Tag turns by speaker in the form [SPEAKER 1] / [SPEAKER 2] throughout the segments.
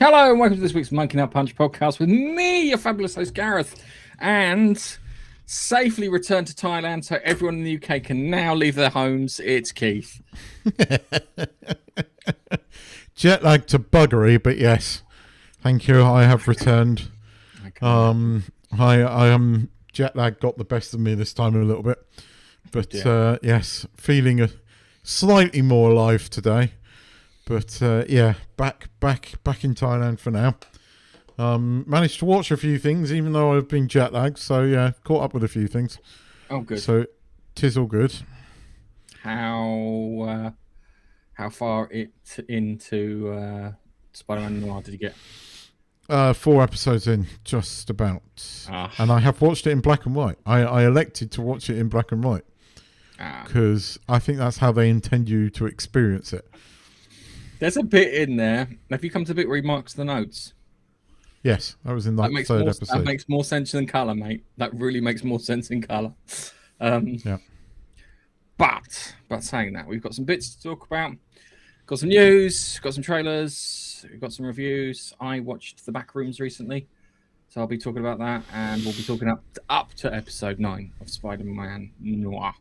[SPEAKER 1] Hello and welcome to this week's Monkey Nut Punch podcast with me, your fabulous host Gareth, and safely returned to Thailand so everyone in the UK can now leave their homes. It's Keith.
[SPEAKER 2] Jet lag to buggery, but yes, thank you. I have returned. I am jet lag got the best of me this time a little bit, but yes, feeling slightly more alive today. But back in Thailand for now. Managed to watch a few things, even though I've been jet lagged. So yeah, caught up with a few things.
[SPEAKER 1] Oh, good.
[SPEAKER 2] So 'tis all good.
[SPEAKER 1] How far into Spider-Man Noir did you get?
[SPEAKER 2] 4 episodes in, just about. And I have watched it in black and white. I elected to watch it in black and white because I think that's how they intend you to experience it.
[SPEAKER 1] There's a bit in there. Have you come to the bit where he marks the notes?
[SPEAKER 2] Yes, I was in that third episode.
[SPEAKER 1] That makes more sense than colour, mate. That really makes more sense in colour.
[SPEAKER 2] Yeah.
[SPEAKER 1] But saying that, we've got some bits to talk about. Got some news, got some trailers, we've got some reviews. I watched The Back Rooms recently, so I'll be talking about that, and we'll be talking up to episode 9 of Spider-Man Noir.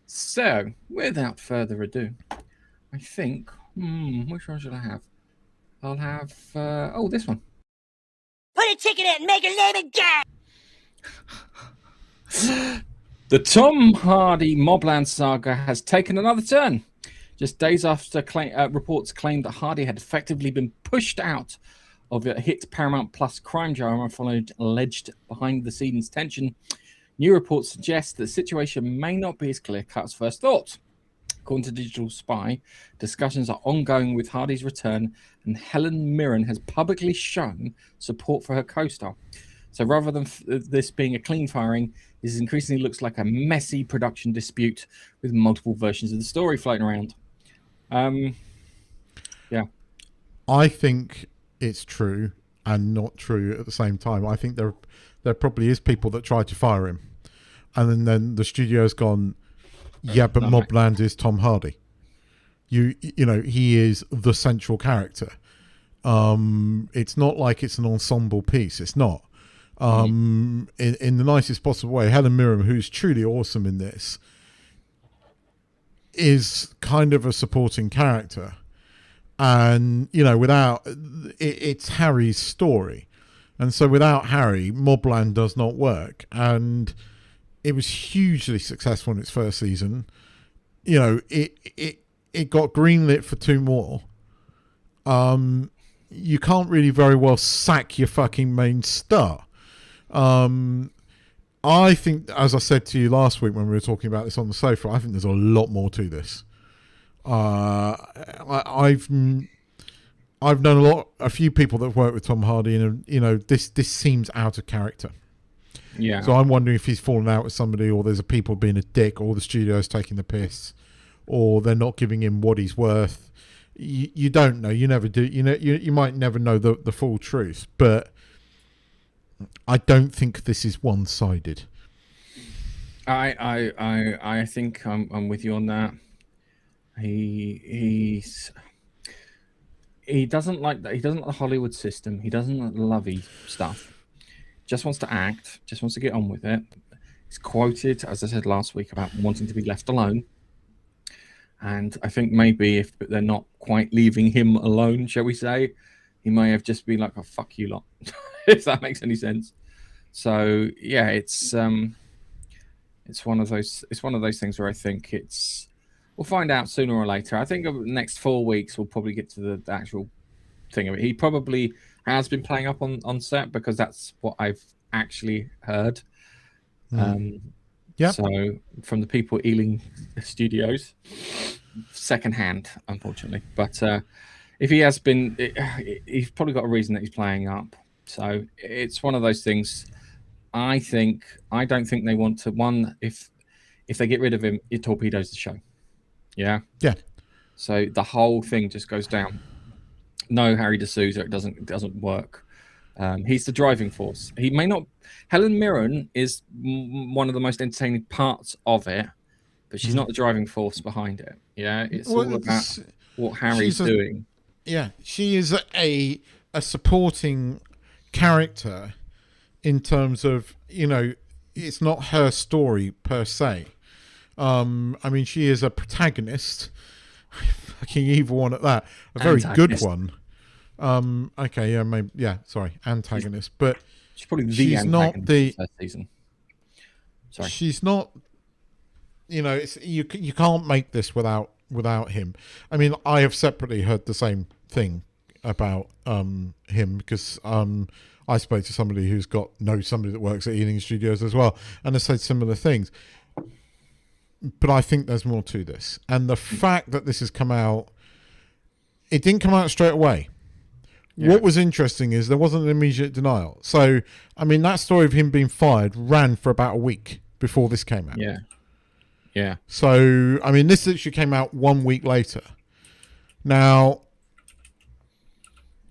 [SPEAKER 1] So, without further ado, I think... which one should I have? I'll have... this one.
[SPEAKER 3] Put a ticket in and make your name again!
[SPEAKER 1] The Tom Hardy MobLand saga has taken another turn. Just days after reports claimed that Hardy had effectively been pushed out of a hit Paramount Plus crime drama following alleged behind-the-scenes tension, new reports suggest that the situation may not be as clear-cut as first thought. According to Digital Spy, discussions are ongoing with Hardy's return, and Helen Mirren has publicly shown support for her co-star. So rather than this being a clean firing, this increasingly looks like a messy production dispute with multiple versions of the story floating around.
[SPEAKER 2] I think it's true and not true at the same time. I think there probably is people that tried to fire him, and then the studio's gone, yeah, but MobLand is Tom Hardy. You know, he is the central character. It's not like it's an ensemble piece. It's not. In the nicest possible way, Helen Mirren, who's truly awesome in this, is kind of a supporting character. And, you know, without... It's Harry's story. And so without Harry, MobLand does not work. And... it was hugely successful in its first season. You know, it got greenlit for 2 more. You can't really very well sack your fucking main star. I think, as I said to you last week when we were talking about this on the sofa, I think there's a lot more to this. I've known a few people that have worked with Tom Hardy, and you know, this seems out of character.
[SPEAKER 1] Yeah.
[SPEAKER 2] So I'm wondering if he's fallen out with somebody, or there's a people being a dick, or the studio's taking the piss, or they're not giving him what he's worth. You don't know. You never do. You know, you might never know the full truth, but I don't think this is one-sided.
[SPEAKER 1] I think I'm with you on that. He doesn't like that. He doesn't like the Hollywood system. He doesn't like the lovey stuff. Just wants to act, just wants to get on with it. He's quoted, as I said last week, about wanting to be left alone. And I think maybe if they're not quite leaving him alone, shall we say, he may have just been like, "Oh, fuck you lot," if that makes any sense. So yeah, it's one of those things where I think we'll find out sooner or later. I think over the next 4 weeks we'll probably get to the actual thing of it. He probably has been playing up on set, because that's what I've actually heard. So from the people at Ealing Studios, secondhand, unfortunately. But if he has been, he's probably got a reason that he's playing up. So it's one of those things. I don't think they want to. One, if they get rid of him, it torpedoes the show. Yeah.
[SPEAKER 2] Yeah.
[SPEAKER 1] So the whole thing just goes down. No Harry D'Souza, it doesn't work. He's the driving force. He may not. Helen Mirren is one of the most entertaining parts of it, but she's not the driving force behind it. Yeah, it's all about what Harry's doing.
[SPEAKER 2] Yeah, she is a a supporting character in terms of, it's not her story per se. I mean, she is a protagonist, fucking evil one at that, a very good one. Okay, yeah, maybe, yeah, sorry, antagonist, but
[SPEAKER 1] she's probably the
[SPEAKER 2] she's not the
[SPEAKER 1] first season. Sorry,
[SPEAKER 2] she's not. It's you can't make this without him. I mean, I have separately heard the same thing about him because I spoke to somebody who's knows somebody that works at Ealing Studios as well, and they said similar things. But I think there's more to this, and the fact that this has come out, it didn't come out straight away. Yeah. What was interesting is there wasn't an immediate denial. So, I mean, that story of him being fired ran for about a week before this came out.
[SPEAKER 1] Yeah. Yeah.
[SPEAKER 2] So, I mean, this literally came out 1 week later. Now,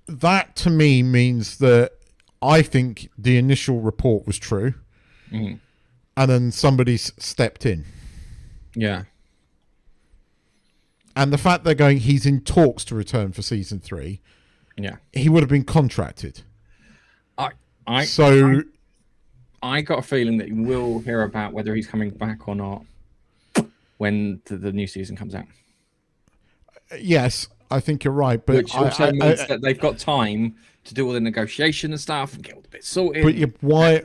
[SPEAKER 2] that to me means that I think the initial report was true. And then somebody's stepped in.
[SPEAKER 1] Yeah.
[SPEAKER 2] And the fact they're going, he's in talks to return for season 3.
[SPEAKER 1] Yeah.
[SPEAKER 2] He would have been contracted.
[SPEAKER 1] I got a feeling that we'll hear about whether he's coming back or not when the new season comes out.
[SPEAKER 2] Yes, I think you're right. But
[SPEAKER 1] which also means that they've got time to do all the negotiation and stuff and get all the bits sorted.
[SPEAKER 2] But why?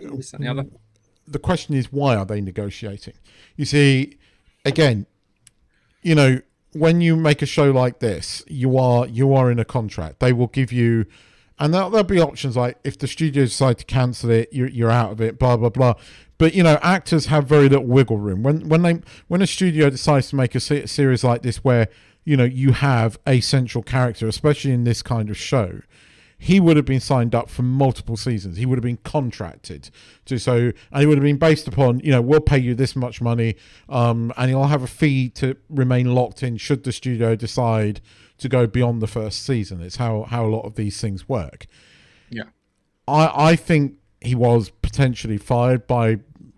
[SPEAKER 1] The
[SPEAKER 2] question is, why are they negotiating? You see, again, when you make a show like this, you are in a contract. They will give you, and there'll be options like if the studio decide to cancel it, you're out of it, blah blah blah. But actors have very little wiggle room when a studio decides to make a series like this, where you have a central character, especially in this kind of show. He would have been signed up for multiple seasons. He would have been contracted and it would have been based upon, we'll pay you this much money, and he'll have a fee to remain locked in should the studio decide to go beyond the first season. It's how a lot of these things work.
[SPEAKER 1] Yeah.
[SPEAKER 2] I think he was potentially fired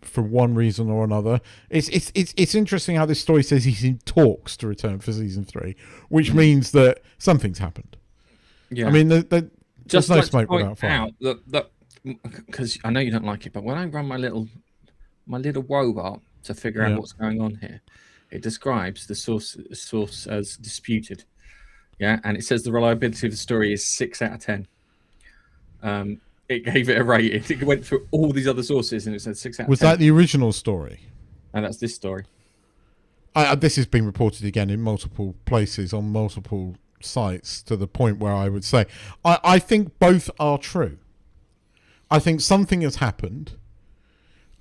[SPEAKER 2] for one reason or another. It's interesting how this story says he's in talks to return for season 3, which means that something's happened. Yeah. I mean, just no smoke without fire.
[SPEAKER 1] Because I know you don't like it, but when I run my little robot to figure out what's going on here, it describes the source as disputed. Yeah, and it says the reliability of the story is 6 out of 10. It gave it a rating. It went through all these other sources and it said 6 out of 10.
[SPEAKER 2] Was that the original story?
[SPEAKER 1] And that's this story.
[SPEAKER 2] This has been reported again in multiple places on multiple sites to the point where I would say I think both are true. I think something has happened.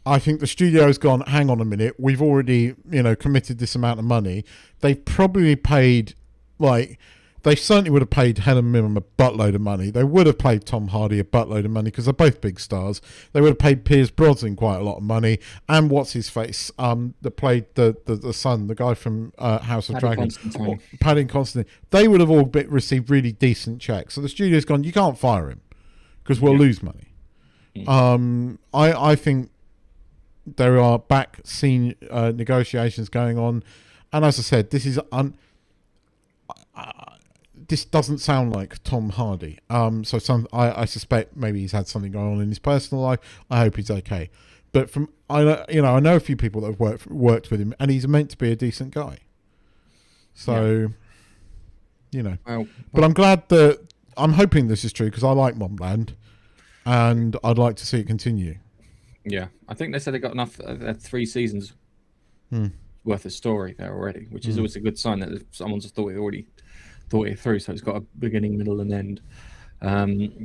[SPEAKER 2] I think the studio's gone, hang on a minute, we've already committed this amount of money. They've probably paid, they certainly would have paid Helen Mirren a buttload of money. They would have paid Tom Hardy a buttload of money because they're both big stars. They would have paid Piers Brosnan quite a lot of money, and what's his face that played the son, the guy from House of Dragons, Paddy Constantine. They would have all received really decent checks. So the studio's gone, you can't fire him because we'll lose money. I think there are back scene negotiations going on, and as I said, this is this doesn't sound like Tom Hardy. So I suspect maybe he's had something going on in his personal life. I hope he's okay. But I know a few people that have worked with him, and he's meant to be a decent guy. So, but I'm glad I'm hoping this is true because I like MobLand, and I'd like to see it continue.
[SPEAKER 1] Yeah, I think they said they got enough 3 seasons worth of story there already, which is always a good sign that someone's thought it through, so it's got a beginning, middle, and end.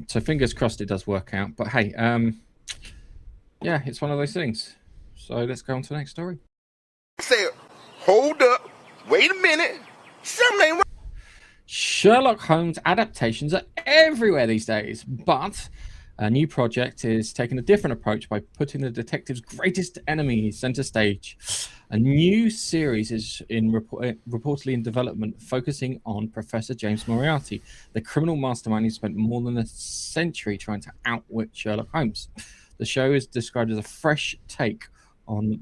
[SPEAKER 1] So fingers crossed it does work out. But hey, yeah, it's one of those things. So let's go on to the next story.
[SPEAKER 4] Say, hold up, wait a minute, something ain't right.
[SPEAKER 1] Sherlock Holmes adaptations are everywhere these days, but a new project is taking a different approach by putting the detective's greatest enemy center stage. A new series is reportedly in development, focusing on Professor James Moriarty, the criminal mastermind who spent more than a century trying to outwit Sherlock Holmes. The show is described as a fresh take on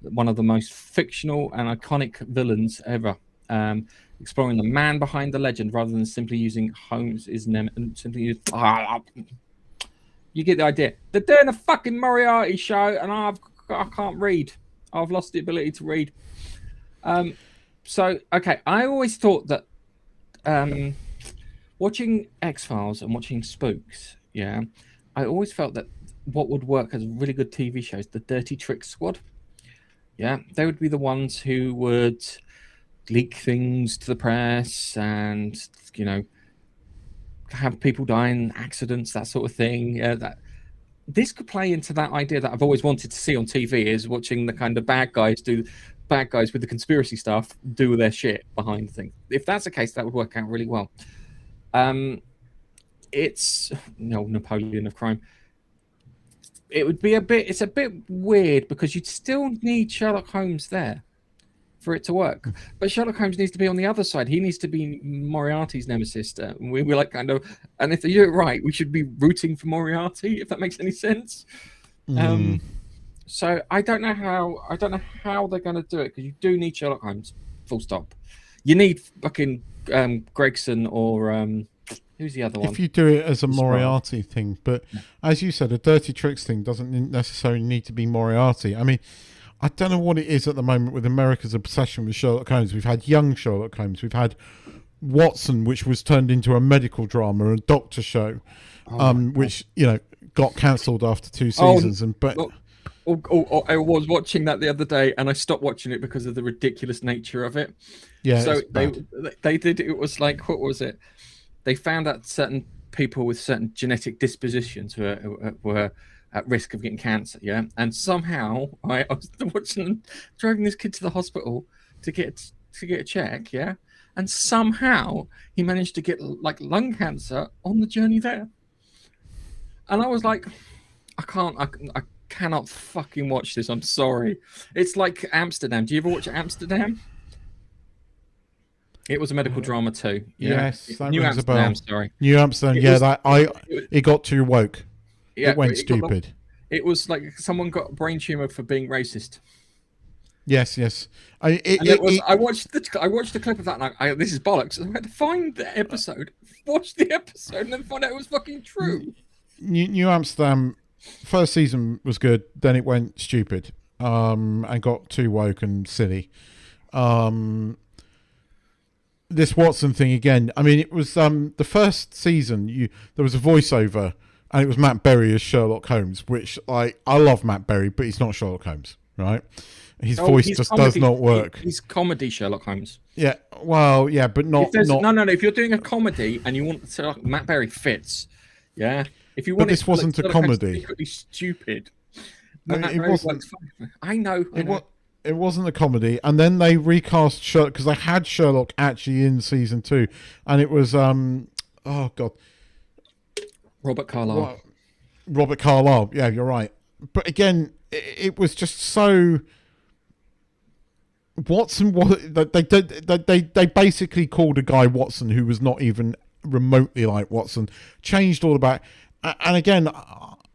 [SPEAKER 1] one of the most fictional and iconic villains ever. exploring the man behind the legend rather than simply using Holmes' name and simply use. You get the idea. They're doing a fucking Moriarty show, and I can't read. I've lost the ability to read. So okay, I always thought that watching X-Files and watching Spooks, yeah, I always felt that what would work as really good TV shows, the Dirty Trick Squad. Yeah, they would be the ones who would leak things to the press and, you know, have people die in accidents, that sort of thing. Yeah, that this could play into that idea that I've always wanted to see on TV, is watching the kind of bad guys with the conspiracy stuff do their shit behind things. If that's the case, that would work out really well. It's Napoleon of crime. It would be it's a bit weird because you'd still need Sherlock Holmes there for it to work. But Sherlock Holmes needs to be on the other side. He needs to be Moriarty's nemesis. We were like and if they do it right, we should be rooting for Moriarty, if that makes any sense. So I don't know how they're going to do it, because you do need Sherlock Holmes, full stop. You need fucking Gregson or who's the other one?
[SPEAKER 2] If you do it as a Moriarty thing, but as you said, a Dirty Tricks thing doesn't necessarily need to be Moriarty. I mean, I don't know what it is at the moment with America's obsession with Sherlock Holmes. We've had young Sherlock Holmes. We've had Watson, which was turned into a medical drama, a doctor show, which, you know, got cancelled after 2 seasons.
[SPEAKER 1] I was watching that the other day, and I stopped watching it because of the ridiculous nature of it.
[SPEAKER 2] Yeah.
[SPEAKER 1] So they did. It was like, what was it? They found out certain people with certain genetic dispositions were at risk of getting cancer. Yeah, and somehow I was watching them driving this kid to the hospital to get a check. Yeah, and somehow he managed to get like lung cancer on the journey there. And I was like, I cannot fucking watch this. I'm sorry. It's like Amsterdam. Do you ever watch Amsterdam? It was a medical drama too. Yeah.
[SPEAKER 2] Yes, that
[SPEAKER 1] New
[SPEAKER 2] rings a
[SPEAKER 1] Amsterdam.
[SPEAKER 2] bell.
[SPEAKER 1] Sorry.
[SPEAKER 2] New Amsterdam. It got too woke.
[SPEAKER 1] Yeah,
[SPEAKER 2] it went stupid.
[SPEAKER 1] It was like someone got a brain tumor for being racist.
[SPEAKER 2] Yes.
[SPEAKER 1] I watched the clip of that, and this is bollocks. I had to find the episode, watch the episode, and then find out it was fucking true.
[SPEAKER 2] New Amsterdam first season was good, then it went stupid, and got too woke and silly. This Watson thing again. I mean, it was the first season. There was a voiceover, and it was Matt Berry as Sherlock Holmes, which I love Matt Berry, but he's not Sherlock Holmes, right? His voice just does not work.
[SPEAKER 1] He's comedy Sherlock Holmes.
[SPEAKER 2] Yeah, well, yeah, but not.
[SPEAKER 1] No. If you're doing a comedy and you want to, Matt Berry fits. Yeah. If you want,
[SPEAKER 2] but this wasn't a comedy.
[SPEAKER 1] Stupid.
[SPEAKER 2] It wasn't.
[SPEAKER 1] I know.
[SPEAKER 2] It wasn't a comedy, and then they recast Sherlock because they had Sherlock actually in season 2, and it was oh god,
[SPEAKER 1] Robert Carlyle.
[SPEAKER 2] Robert Carlyle. Yeah, you're right. But again, it was just so. Watson was they basically called a guy Watson who was not even remotely like Watson. Changed all about, and again,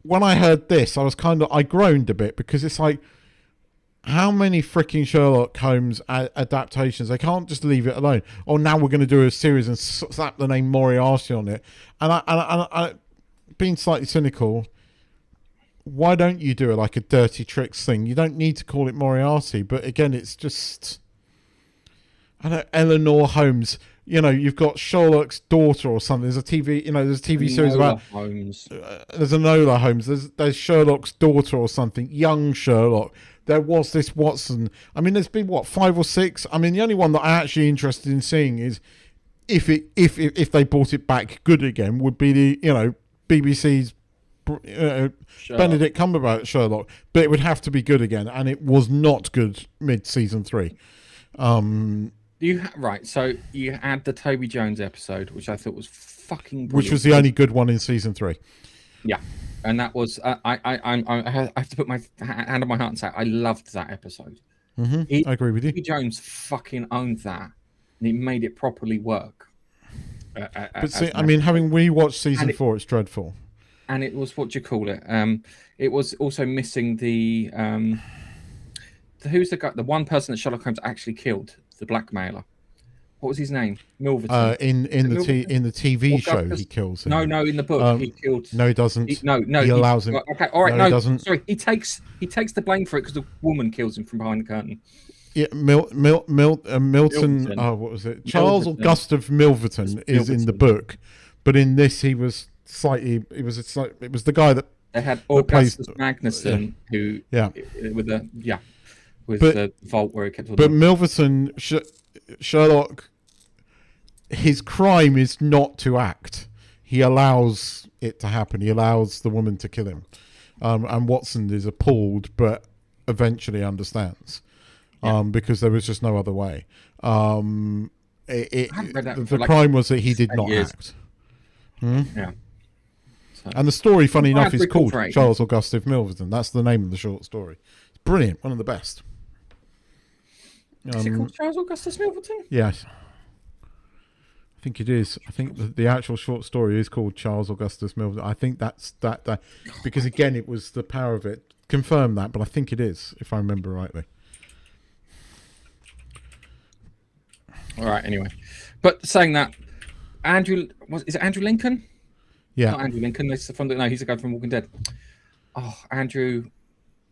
[SPEAKER 2] when I heard this, I groaned a bit, because it's like, how many freaking Sherlock Holmes adaptations? They can't just leave it alone. Oh, now we're going to do a series and slap the name Moriarty on it. And I being slightly cynical, why don't you do it like a Dirty Tricks thing? You don't need to call it Moriarty, but again, it's just, I don't know, Eleanor Holmes. You know, you've got Sherlock's daughter or something. There's a TV series about
[SPEAKER 1] Holmes.
[SPEAKER 2] There's Enola Holmes. There's Sherlock's daughter or something. Young Sherlock. There was this Watson. I mean, there's been 5 or 6. I mean, the only one that I'm actually interested in seeing is if they brought it back good again, would be the BBC's Benedict Cumberbatch Sherlock. But it would have to be good again, and it was not good mid season 3.
[SPEAKER 1] Right, so you had the Toby Jones episode, which I thought was fucking brilliant.
[SPEAKER 2] Which was the only good one in season 3.
[SPEAKER 1] Yeah, and that was I have to put my hand on my heart and say I loved that episode.
[SPEAKER 2] I agree with you.
[SPEAKER 1] Toby Jones fucking owned that, and he made it properly work.
[SPEAKER 2] But see, I mean, having rewatched season 4, it's dreadful.
[SPEAKER 1] And it was, what do you call it? It was also missing the who's the guy, the one person that Sherlock Holmes actually killed, the blackmailer. What was his name? Milverton.
[SPEAKER 2] In the TV show,
[SPEAKER 1] Augustus?
[SPEAKER 2] he kills him.
[SPEAKER 1] No, in the book he killed.
[SPEAKER 2] No, he doesn't.
[SPEAKER 1] No,
[SPEAKER 2] he allows him.
[SPEAKER 1] Okay, all right,
[SPEAKER 2] no,
[SPEAKER 1] no,
[SPEAKER 2] he doesn't.
[SPEAKER 1] sorry. He takes the blame for it because the woman kills him from behind the curtain.
[SPEAKER 2] Yeah, Milton. Oh, what was it? Charles Augustus Milverton is in the book, but in this he was slightly. It was the guy that
[SPEAKER 1] they had Augustus Magnuson, who with the vault where he kept.
[SPEAKER 2] But Milverton, Sherlock, his crime is not to act. He allows it to happen. He allows the woman to kill him, and Watson is appalled, but eventually understands. Because there was just no other way. The crime was that he did not act.
[SPEAKER 1] Yeah. So.
[SPEAKER 2] And the story, funny enough, is called Charles Augustus Milverton. That's the name of the short story. It's brilliant. One of the best.
[SPEAKER 1] Is it called Charles Augustus Milverton?
[SPEAKER 2] Yes. I think it is. I think the actual short story is called Charles Augustus Milverton. I think that's that because, again, it was the power of it. Confirm that, but I think it is, if I remember rightly.
[SPEAKER 1] All right. Anyway, but saying that, is it Andrew Lincoln?
[SPEAKER 2] Yeah,
[SPEAKER 1] not Andrew Lincoln. He's the guy from Walking Dead. Oh, Andrew.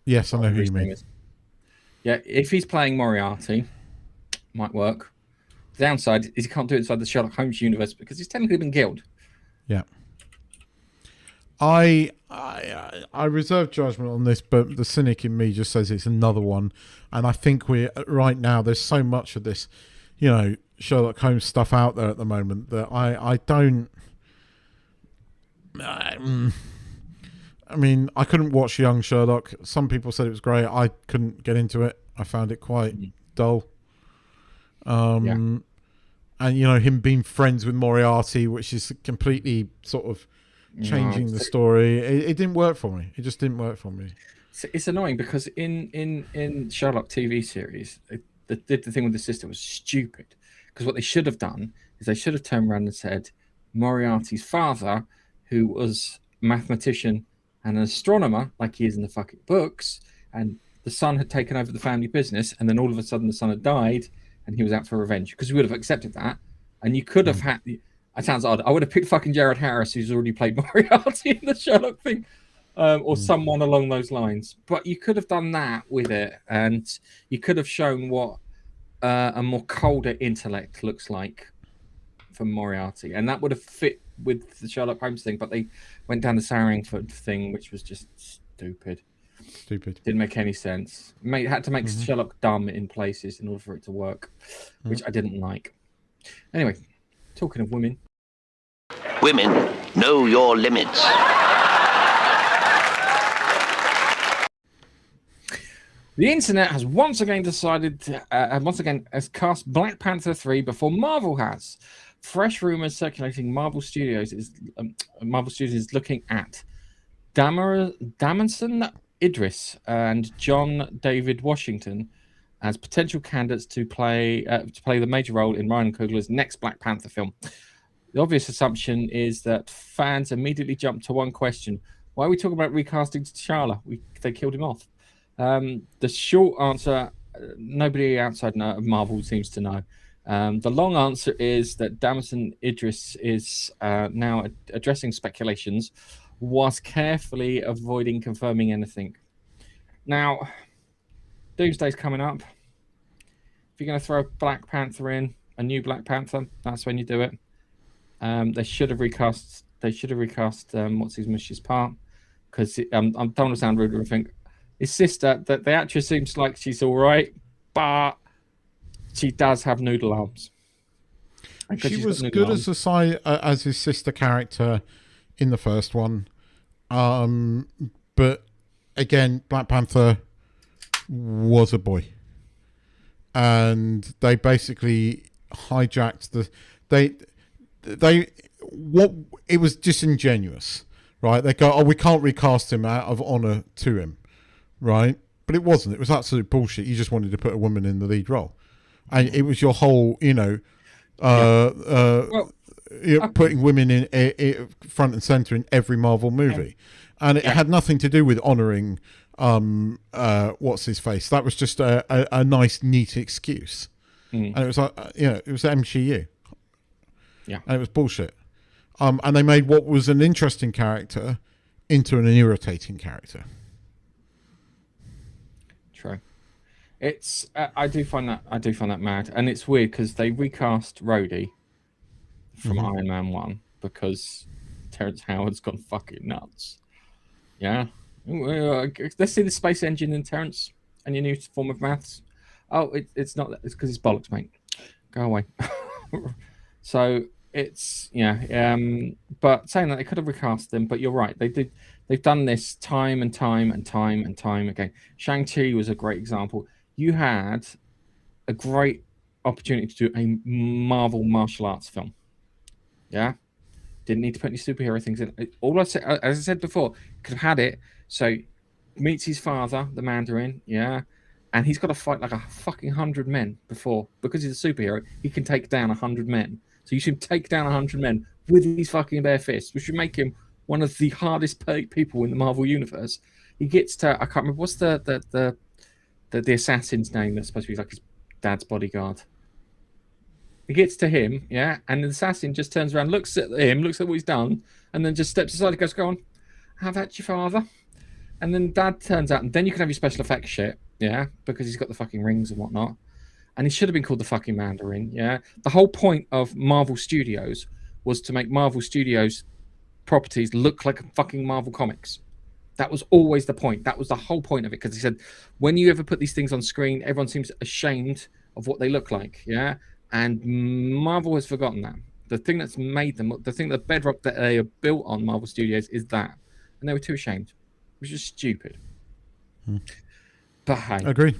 [SPEAKER 2] Yes, I know who you mean.
[SPEAKER 1] Yeah, if he's playing Moriarty, might work. The downside is he can't do it inside the Sherlock Holmes universe because he's technically been killed.
[SPEAKER 2] Yeah. I reserve judgment on this, but the cynic in me just says it's another one, and I think right now there's so much of this. Sherlock Holmes stuff out there at the moment that I don't. I mean, I couldn't watch Young Sherlock. Some people said it was great. I couldn't get into it. I found it quite dull. And him being friends with Moriarty, which is completely sort of changing the story. It didn't work for me. It just didn't work for me.
[SPEAKER 1] It's annoying because in Sherlock TV series. The thing with the sister was stupid because what they should have done is they should have turned around and said Moriarty's father, who was a mathematician and an astronomer like he is in the fucking books, and the son had taken over the family business, and then all of a sudden the son had died and he was out for revenge, because we would have accepted that, and you could have had. It sounds odd. I would have picked fucking Jared Harris, who's already played Moriarty in the Sherlock thing. Or someone along those lines. But you could have done that with it, and you could have shown what a more colder intellect looks like for Moriarty, and that would have fit with the Sherlock Holmes thing. But they went down the Sarringford thing, which was just stupid. Didn't make any sense. Had to make Sherlock dumb in places in order for it to work, which I didn't like. Anyway, talking of women.
[SPEAKER 5] Women, know your limits.
[SPEAKER 1] The internet has once again has cast Black Panther 3 before Marvel has. Fresh rumors circulating Marvel Studios is looking at Damson Idris and John David Washington as potential candidates to play the major role in Ryan Coogler's next Black Panther film. The obvious assumption is that fans immediately jump to one question: why are we talking about recasting T'Challa? They killed him off. The short answer, nobody outside of Marvel seems to know. The long answer is that Damson Idris is now addressing speculations whilst carefully avoiding confirming anything. Now, Doomsday's coming up. If you're going to throw Black Panther in, a new Black Panther, that's when you do it. They should have recast. What's his Mish's part, because I don't want to sound rude or anything. His sister, that the actress seems like she's all right, but she does have noodle arms.
[SPEAKER 2] She was good as his sister character in the first one, but again, Black Panther was a boy, and they basically hijacked it was disingenuous, right? They go, we can't recast him out of honor to him. Right, but it wasn't. It was absolute bullshit. You just wanted to put a woman in the lead role, and it was your whole, putting women in front and center in every Marvel movie, and it had nothing to do with honoring what's his face. That was just a nice, neat excuse. and it was like it was the MCU,
[SPEAKER 1] Yeah.
[SPEAKER 2] and it was bullshit. And they made what was an interesting character into an irritating character.
[SPEAKER 1] True. It's I do find that mad, and it's weird because they recast Rhodey from Iron Man 1 because Terrence Howard's gone fucking nuts. Yeah. Let's see the space engine in Terrence and your new form of maths. Oh, it's not that. It's because it's bollocks, mate. Go away. So it's but saying that, they could have recast them, but you're right. They've done this time and time and time and time again. Shang-Chi was a great example. You had a great opportunity to do a Marvel martial arts film. Yeah. Didn't need to put any superhero things in. All I said, as I said before, could have had it. So meets his father, the Mandarin, yeah, and he's got to fight like a fucking 100 men before, because he's a superhero. He can take down 100 men. So you should take down 100 men with his fucking bare fists, which would make him one of the hardest paid people in the Marvel universe. He gets to, I can't remember what's the assassin's name that's supposed to be like his dad's bodyguard. He gets to him, yeah, and the assassin just turns around, looks at him, looks at what he's done, and then just steps aside and goes, "Go on, have at your father." And then Dad turns out, and then you can have your special effects shit, yeah, because he's got the fucking rings and whatnot. And he should have been called the fucking Mandarin, yeah. The whole point of Marvel Studios was to make Marvel Studios properties look like fucking Marvel Comics. That was always the point. That was the whole point of it, because he said, when you ever put these things on screen, everyone seems ashamed of what they look like, yeah. And Marvel has forgotten that. The thing that's made them, the thing, the bedrock that they are built on, Marvel Studios, is that. And they were too ashamed, which is stupid. But hey.
[SPEAKER 2] Agree.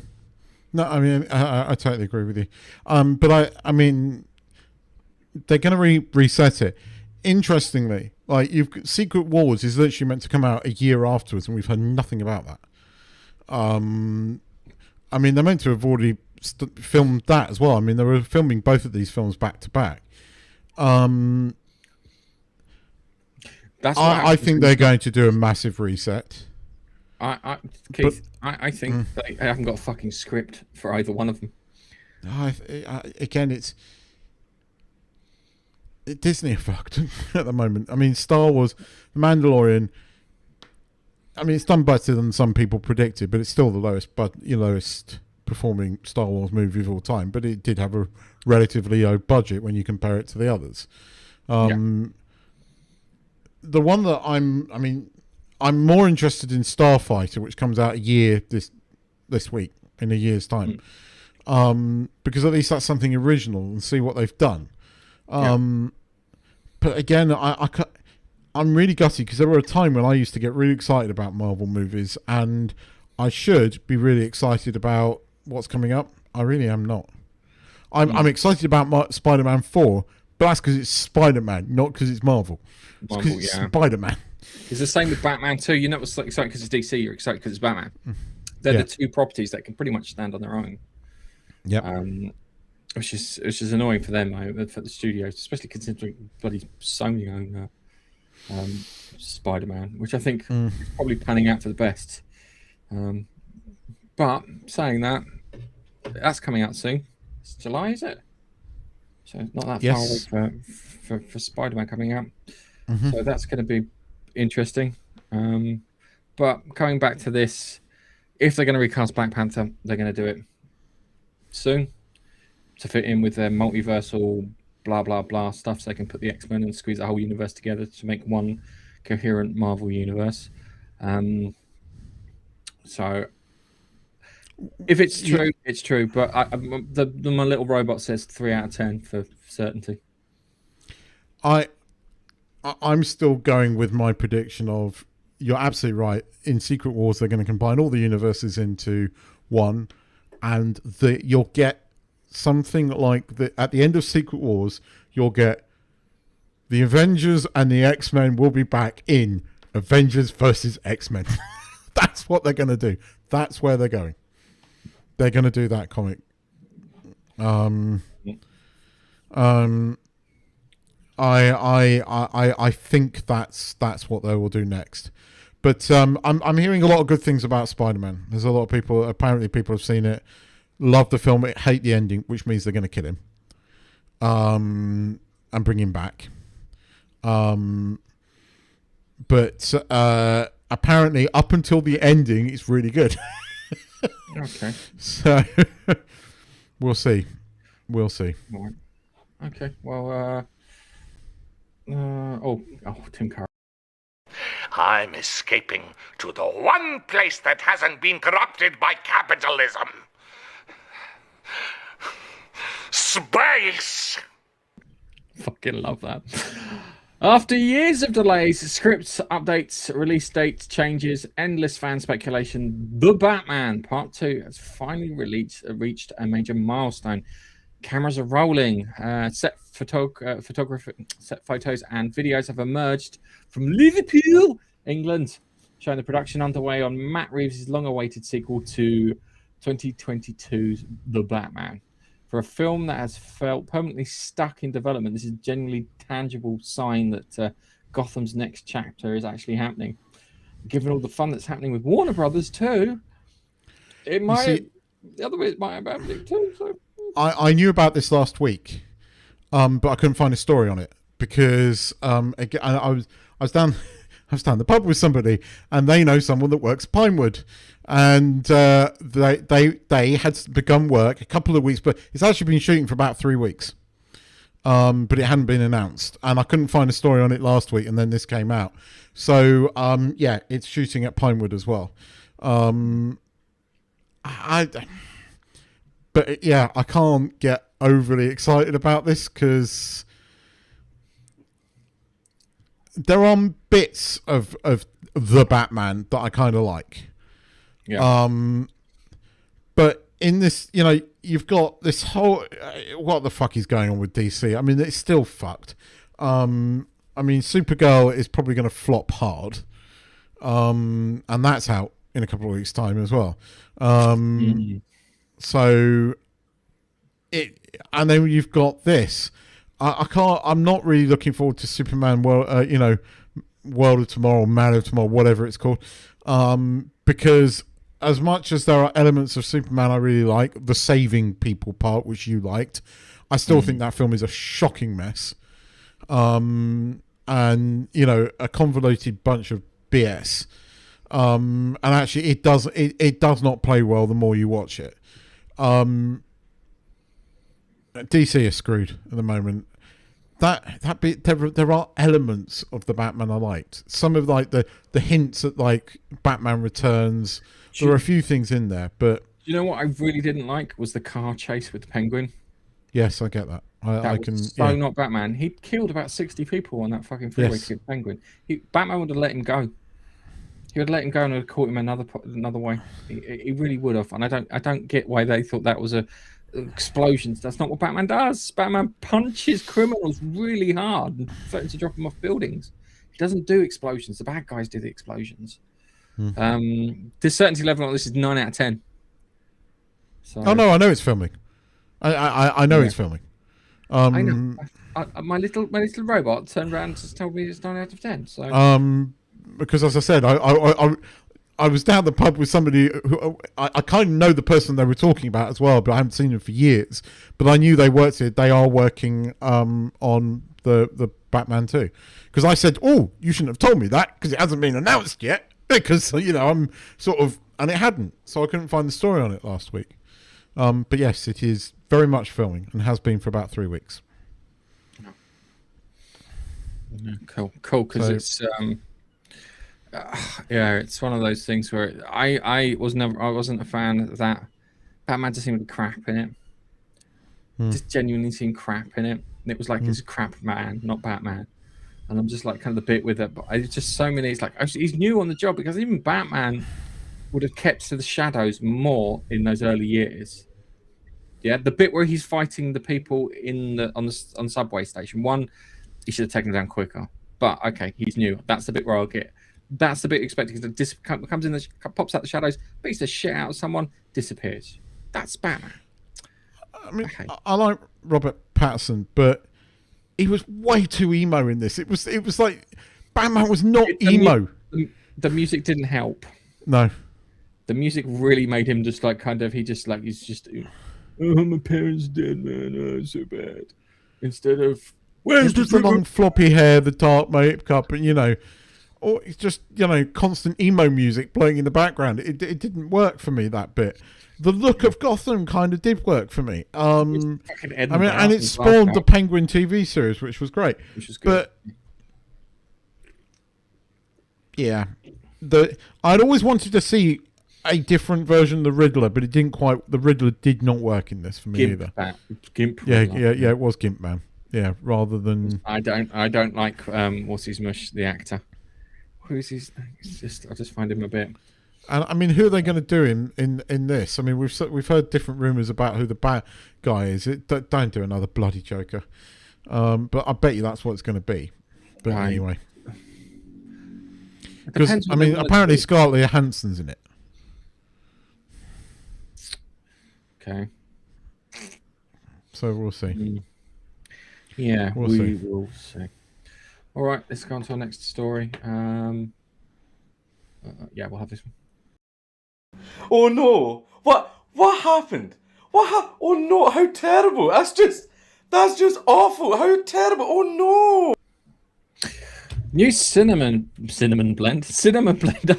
[SPEAKER 2] No, I mean, I totally agree with you. But I mean, they're going to reset it. Interestingly, like Secret Wars is literally meant to come out a year afterwards, and we've heard nothing about that. I mean, they're meant to have already filmed that as well. I mean, they were filming both of these films back to back.
[SPEAKER 1] That's
[SPEAKER 2] I think they're going to do a massive reset.
[SPEAKER 1] Keith, I think they haven't got a fucking script for either one of them.
[SPEAKER 2] Again, it's Disney are fucked at the moment. I mean, Star Wars, The Mandalorian. I mean, it's done better than some people predicted, but it's still the lowest performing Star Wars movie of all time. But it did have a relatively low budget when you compare it to the others. The one that I'm more interested in Starfighter, which comes out a year this week, in a year's time, because at least that's something original, and see what they've done. But again, I'm really gutty, because there were a time when I used to get really excited about Marvel movies, and I should be really excited about what's coming up. I really am not. I'm excited about Spider-Man 4, but that's because it's Spider-Man, not because it's Marvel. It's because it's Spider-Man.
[SPEAKER 1] It's the same with Batman too. You're not excited because it's DC. You're excited because it's Batman. They're the two properties that can pretty much stand on their own.
[SPEAKER 2] Yeah.
[SPEAKER 1] Which is annoying for them, for the studios, especially considering bloody Sony own Spider-Man, which I think is probably panning out for the best. But saying that, that's coming out soon. It's July, is it? So not that far away for Spider-Man coming out. So that's going to be interesting. But coming back to this, if they're going to recast Black Panther, they're going to do it soon to fit in with their multiversal blah blah blah stuff, so they can put the X-Men and squeeze the whole universe together to make one coherent Marvel universe. So if it's true, it's true. But my little robot says 3 out of 10 for certainty.
[SPEAKER 2] I'm still going with my prediction of, you're absolutely right. In Secret Wars, they're going to combine all the universes into one, and you'll get something like at the end of Secret Wars, you'll get the Avengers and the X-Men will be back in Avengers versus X-Men. That's what they're going to do. That's where they're going. They're going to do that comic. I think that's what they will do next. But I'm hearing a lot of good things about Spider-Man. There's a lot of people. Apparently, people have seen it. love the film, hate the ending, which means they're going to kill him, and bring him back. But apparently, up until the ending, it's really good.
[SPEAKER 1] Okay.
[SPEAKER 2] So we'll see. We'll see.
[SPEAKER 1] Right. Okay. Well. Tim Curry.
[SPEAKER 4] I'm escaping to the one place that hasn't been corrupted by capitalism. Space!
[SPEAKER 1] Fucking love that. After years of delays, scripts, updates, release dates, changes, endless fan speculation, The Batman Part 2 has finally reached a major milestone. Cameras are rolling. Set photos and videos have emerged from Liverpool, England, showing the production underway on Matt Reeves' long-awaited sequel to 2022's The Batman. For a film that has felt permanently stuck in development, this is a genuinely tangible sign that Gotham's next chapter is actually happening. Given all the fun that's happening with Warner Brothers too, it might the other way might have happened too. So
[SPEAKER 2] I knew about this last week, but I couldn't find a story on it because again, I was down the pub with somebody, and they know someone that works Pinewood, and they had begun work a couple of weeks, but it's actually been shooting for about 3 weeks, but it hadn't been announced, and I couldn't find a story on it last week, and then this came out. So yeah, it's shooting at Pinewood as well. But yeah, I can't get overly excited about this because there are bits of the Batman that I kind of like.
[SPEAKER 1] yeah,
[SPEAKER 2] But in this, you've got this whole what the fuck is going on with DC? I mean, it's still fucked. I mean, Supergirl is probably going to flop hard, and that's out in a couple of weeks' time as well. So and then you've got this. I'm not really looking forward to Superman World of Tomorrow, Man of Tomorrow, whatever it's called. Because as much as there are elements of Superman I really like, the saving people part, which you liked, I still think that film is a shocking mess. And a convoluted bunch of BS. And actually it does not play well the more you watch it. DC is screwed at the moment. That bit, there are elements of the Batman I liked. Some of like the hints at like Batman Returns. There are a few things in there, but
[SPEAKER 1] you know what I really didn't like was the car chase with the Penguin.
[SPEAKER 2] yes, I get that.
[SPEAKER 1] Not Batman. He killed about 60 people on that fucking freeway to get the Penguin. Batman would have let him go. He would have let him go and have caught him another way. He really would have. And I don't get why they thought that was explosions. That's not what Batman does. Batman punches criminals really hard and threatens to drop them off buildings. He doesn't do explosions. The bad guys do the explosions. The certainty level on this is 9 out of 10. So,
[SPEAKER 2] oh no, I know it's filming. I know it's filming.
[SPEAKER 1] I know. My little robot turned around and just told me it's 9 out of 10. So
[SPEAKER 2] because as I said, I was down the pub with somebody who I kind of know the person they were talking about as well, but I haven't seen them for years. But I knew they worked here. They are working on the Batman 2. Because I said, oh, you shouldn't have told me that because it hasn't been announced yet. Because, I'm sort of... And it hadn't. So I couldn't find the story on it last week. But yes, it is very much filming and has been for about 3 weeks.
[SPEAKER 1] Cool. Because it's... it's one of those things where I wasn't a fan of that. Batman just seemed crap in it. Just genuinely seemed crap in it. And it was like it's crap man, not Batman. And I'm just like kind of the bit with it, but it's just so many. It's like he's new on the job because even Batman would have kept to the shadows more in those early years. Yeah, the bit where he's fighting the people on the subway station. One, he should have taken them down quicker. But okay, he's new. That's the bit where I'll get. That's the bit expected because comes in, pops out the shadows, beats the shit out of someone, disappears. That's Batman.
[SPEAKER 2] I mean, okay. I like Robert Pattinson, but he was way too emo in this. It was like Batman was not emo.
[SPEAKER 1] The music didn't help.
[SPEAKER 2] No.
[SPEAKER 1] The music really made him just like he's just oh, my parents dead, man, oh, it's so bad. Instead of where's
[SPEAKER 2] Just the long floppy hair, the dark makeup, and or it's just constant emo music playing in the background. It didn't work for me, that bit. The look of Gotham kind of did work for me. And it spawned the Penguin TV series, which was great.
[SPEAKER 1] Which was good.
[SPEAKER 2] But yeah, I'd always wanted to see a different version of the Riddler, but the Riddler did not work in this for me either.
[SPEAKER 1] Gimp.
[SPEAKER 2] Yeah, it was Gimp Man. Yeah, rather than
[SPEAKER 1] I don't like what's his mush, the actor. Who's his? I just find him a bit.
[SPEAKER 2] And I mean, who are they going to do in this? I mean, we've heard different rumors about who the bad guy is. Don't do another bloody Joker. But I bet you that's what it's going to be. But anyway, because I mean, apparently Scarlett Johansson's in it.
[SPEAKER 1] Okay.
[SPEAKER 2] So we'll see.
[SPEAKER 1] Yeah,
[SPEAKER 2] we'll
[SPEAKER 1] see. All right, let's go on to our next story. Yeah, we'll have this one.
[SPEAKER 6] Oh no! What happened? Oh no! How terrible! That's just awful! How terrible! Oh no!
[SPEAKER 1] New cinema blend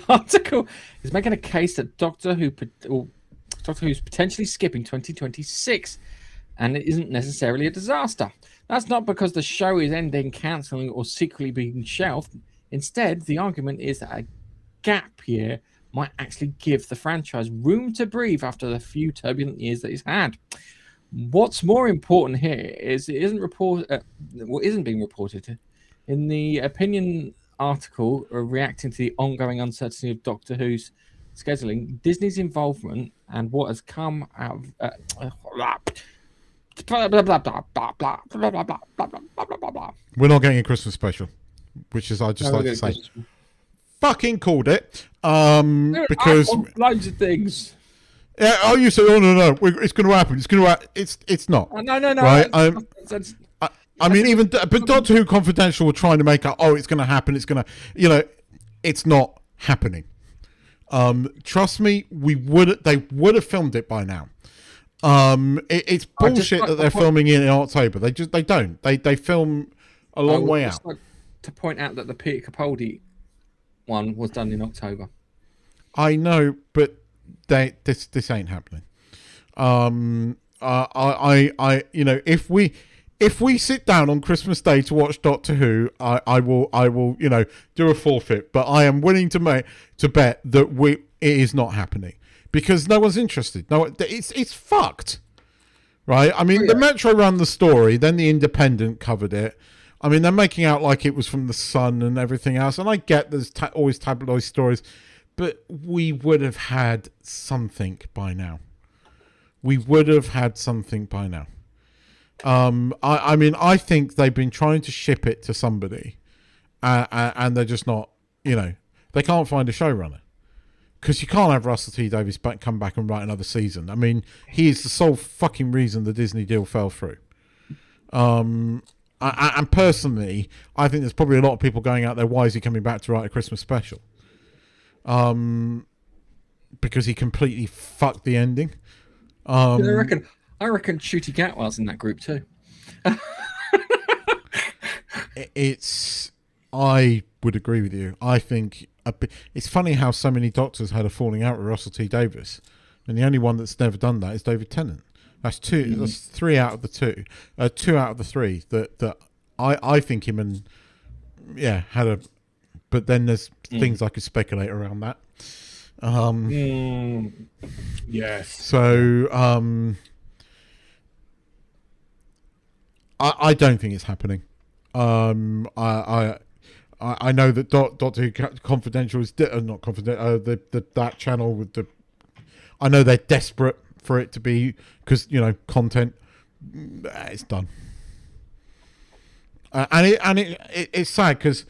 [SPEAKER 1] article is making a case that Doctor Who's potentially skipping 2026, and it isn't necessarily a disaster. That's not because the show is ending, cancelling, or secretly being shelved. Instead, the argument is that a gap year might actually give the franchise room to breathe after the few turbulent years that it's had. What's more important here is it isn't being reported in the opinion article reacting to the ongoing uncertainty of Doctor Who's scheduling, Disney's involvement, and what has come out of
[SPEAKER 2] We're not getting a Christmas special, which is I'd just like to say. Fucking called it. Because
[SPEAKER 1] loads of things.
[SPEAKER 2] Yeah, oh, you say, oh no, it's going to happen. It's not.
[SPEAKER 1] No.
[SPEAKER 2] Right? I mean, even but Doctor Who Confidential were trying to make out, oh, it's going to happen. It's going to, it's not happening. Trust me, they would have filmed it by now. It's bullshit that they're filming in October. They don't. They film a long way out.
[SPEAKER 1] Like to point out that the Peter Capaldi one was done in October.
[SPEAKER 2] I know, but this ain't happening. If we sit down on Christmas Day to watch Doctor Who, I will do a forfeit. But I am willing to bet that it is not happening because no one's interested. No, it's fucked, right? I mean, the Metro ran the story, then the Independent covered it. I mean, they're making out like it was from the Sun and everything else, and I get there's always tabloid stories, but we would have had something by now. I mean, I think they've been trying to ship it to somebody, and they're just not, they can't find a showrunner. Because you can't have Russell T Davies come back and write another season. I mean, he is the sole fucking reason the Disney deal fell through. And personally, I think there's probably a lot of people going out there, why is he coming back to write a Christmas special? Because he completely fucked the ending.
[SPEAKER 1] I reckon Shooty Gatwell's in that group too.
[SPEAKER 2] I would agree with you. I think it's funny how so many doctors had a falling out with Russell T Davies, and the only one that's never done that is David Tennant. That's two. Mm-hmm. That's 3 out of the 2. 2 out of the 3 that I think him and had a. But then there's things I could speculate around that.
[SPEAKER 1] Yes.
[SPEAKER 2] So I don't think it's happening. I know that Doctor Who Confidential is not confidential. That channel with the. I know they're desperate for it to be because content. It's done. And it's sad because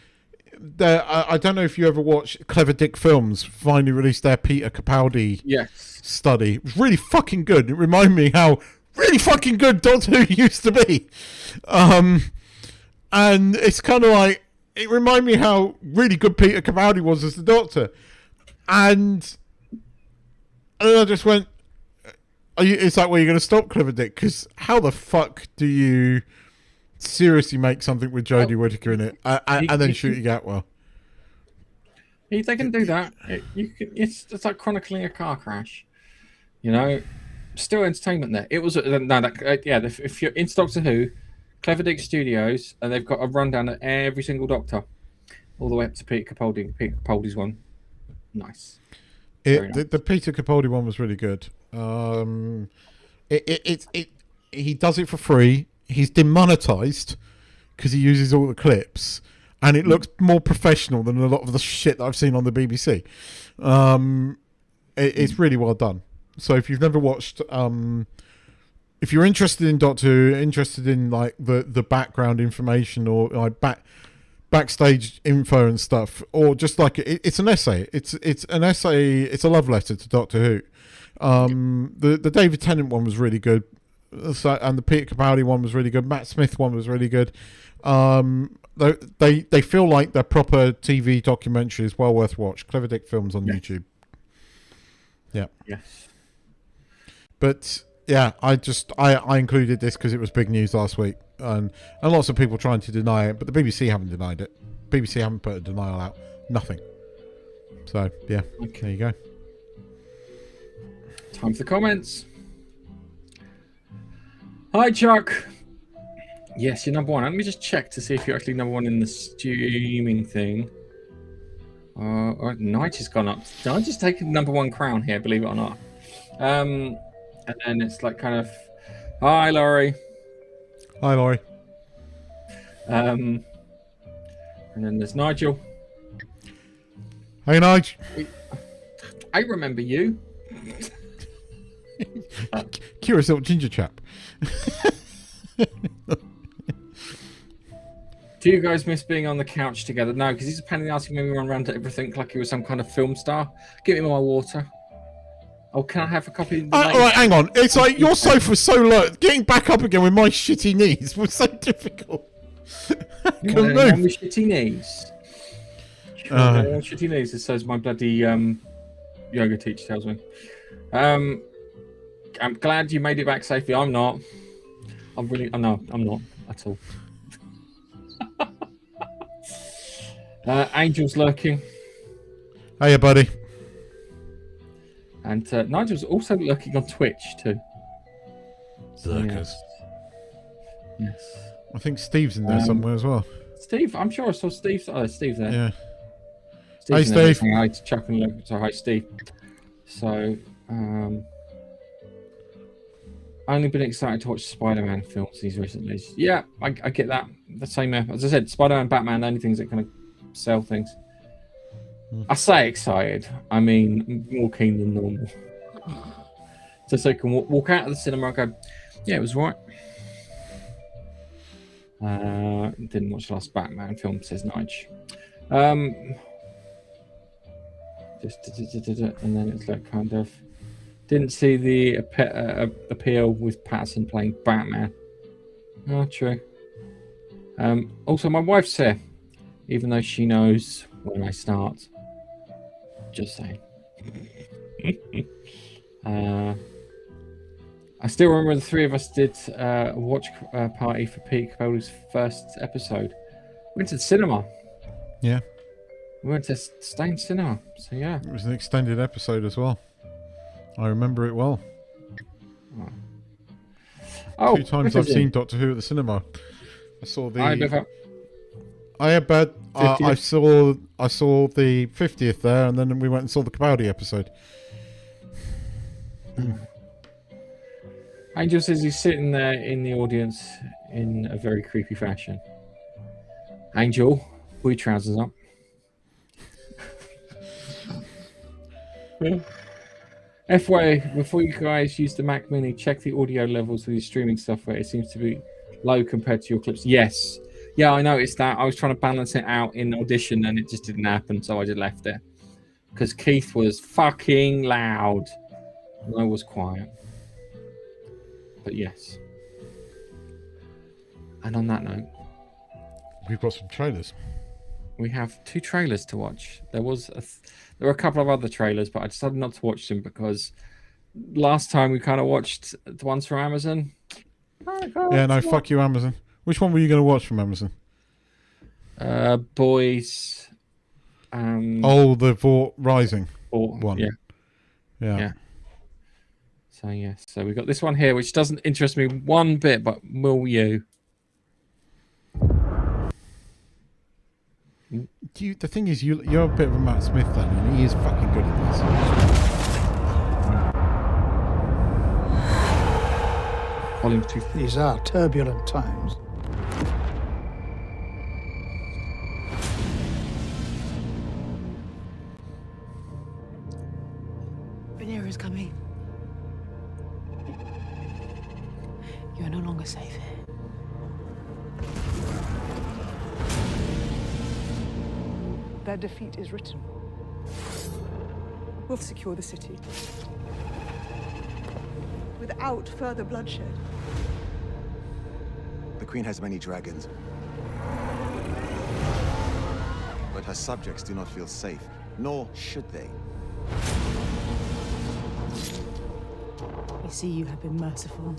[SPEAKER 2] I don't know if you ever watched Clever Dick Films finally released their Peter Capaldi study. It was really fucking good. It reminded me how really fucking good Doctor Who used to be. And it's kind of like it reminded me how really good Peter Capaldi was as the Doctor. And And then I just went, is that where you're going to stop, Clever Dick? Because how the fuck do you seriously make something with Jodie Whittaker in it and then shoot Gatwell?
[SPEAKER 1] They can do that. It's like chronicling a car crash. You know, still entertainment there. It was if you're into Doctor Who, Clever Dick Studios, and they've got a rundown of every single Doctor, all the way up to Peter Capaldi. Peter Capaldi's one, nice.
[SPEAKER 2] The Peter Capaldi one was really good. He does it for free. He's demonetized because he uses all the clips, and it looks more professional than a lot of the shit that I've seen on the BBC. It's really well done. So if you've never watched, if you're interested in Doctor Who, interested in like the background information or like backstage info and stuff, or just like it's an essay. It's an essay. It's a love letter to Doctor Who. The David Tennant one was really good, and the Peter Capaldi one was really good. Matt Smith one was really good. They feel like they're proper TV documentaries, well worth watch. Clever Dick Films on YouTube. Yeah.
[SPEAKER 1] Yes.
[SPEAKER 2] But yeah, I included this because it was big news last week, and lots of people trying to deny it, but the BBC haven't denied it. BBC haven't put a denial out. Nothing. So yeah, there you go.
[SPEAKER 1] Time for the comments. Hi, Chuck. Yes, you're number one. Let me just check to see if you're actually number one in the streaming thing. Night has gone up. Did I just take a number one crown here, believe it or not? And then it's like kind of, hi, Laurie.
[SPEAKER 2] Hi, Laurie.
[SPEAKER 1] And then there's Nigel.
[SPEAKER 2] Hey, Nigel.
[SPEAKER 1] I remember you.
[SPEAKER 2] Curious little ginger chap.
[SPEAKER 1] Do you guys miss being on the couch together? No, because he's apparently asking me to run around to everything like he was some kind of film star. Give me my water. Oh, can I have a copy of the
[SPEAKER 2] all right, hang on. It's like your sofa's so low. Getting back up again with my shitty knees was so difficult.
[SPEAKER 1] Couldn't move. With shitty knees. Shitty knees, so as my bloody yoga teacher tells me. I'm glad you made it back safely. I'm not. I'm not at all. Angel's lurking.
[SPEAKER 2] Hiya, buddy.
[SPEAKER 1] And Nigel's also lurking on Twitch too.
[SPEAKER 2] Zerkers.
[SPEAKER 1] Yes.
[SPEAKER 2] I think Steve's in there somewhere as well.
[SPEAKER 1] Steve, I'm sure I saw Steve. Oh, Steve's there.
[SPEAKER 2] Yeah.
[SPEAKER 1] Steve's
[SPEAKER 2] Hey, Steve.
[SPEAKER 1] Hi to Chuck and Luke. So hi, Steve. So, only been excited to watch Spider-Man films these recently. Yeah, I get that. The same. As I said, Spider-Man, Batman, the only things that kind of sell things. I say excited. I mean, more keen than normal. So I can walk out of the cinema and go, yeah, it was right. Didn't watch the last Batman film, says Nige. And then it's like kind of didn't see the appeal with Patterson playing Batman. Oh, true. Also, my wife's here, even though she knows when I start. Just saying. I still remember the three of us did a watch party for Peter Capaldi's first episode. We went to the cinema.
[SPEAKER 2] Yeah.
[SPEAKER 1] We went to Stain Cinema. So yeah.
[SPEAKER 2] It was an extended episode as well. I remember it well.
[SPEAKER 1] Oh,
[SPEAKER 2] 2 times I've seen Doctor Who at the cinema. I saw the. I saw the 50th there, and then we went and saw the Capaldi episode.
[SPEAKER 1] Angel says he's sitting there in the audience in a very creepy fashion. Angel, pull your trousers up. FYI, before you guys use the Mac Mini, check the audio levels with your streaming software. It seems to be low compared to your clips. Yes. Yeah, I noticed that. I was trying to balance it out in Audition and it just didn't happen, so I just left it. Because Keith was fucking loud. And I was quiet. But yes. And on that note,
[SPEAKER 2] we've got some trailers.
[SPEAKER 1] we have 2 trailers to watch. There were a couple of other trailers, but I decided not to watch them because last time we kind of watched the ones from Amazon.
[SPEAKER 2] Yeah, no, fuck you, Amazon. Which one were you going to watch from Amazon?
[SPEAKER 1] Boys.
[SPEAKER 2] The Vought Rising one.
[SPEAKER 1] Yeah. So we got this one here, which doesn't interest me one bit, but will you?
[SPEAKER 2] The thing is, you're a bit of a Matt Smith then, and he is fucking good at this.
[SPEAKER 1] Volume 2.
[SPEAKER 7] These are turbulent times.
[SPEAKER 8] Rhaenyra is coming. You are no longer safe here.
[SPEAKER 9] Their defeat is written. We'll secure the city. Without further bloodshed.
[SPEAKER 10] The Queen has many dragons. But her subjects do not feel safe, nor should they.
[SPEAKER 8] I see you have been merciful.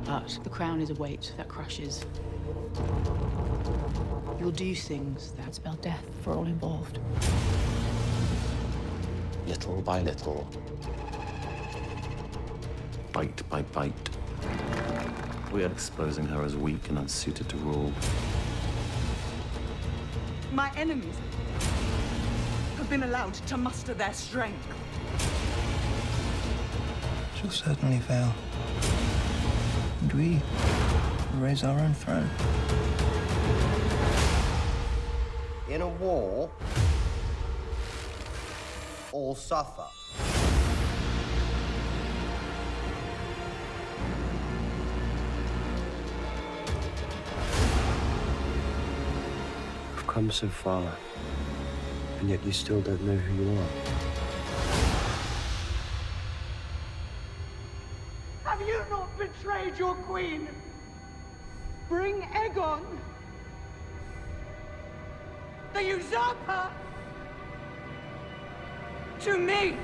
[SPEAKER 8] But the crown is a weight that crushes. You'll do things that spell death for all involved.
[SPEAKER 5] Little by little. Bite by bite. We are exposing her as weak and unsuited to rule.
[SPEAKER 9] My enemies have been allowed to muster their strength.
[SPEAKER 11] She'll certainly fail. And we raise our own throne.
[SPEAKER 12] In a war, all suffer.
[SPEAKER 11] We've come so far, and yet you still don't know who you are.
[SPEAKER 9] Have you not betrayed your queen? Bring Aegon, the usurper, to me.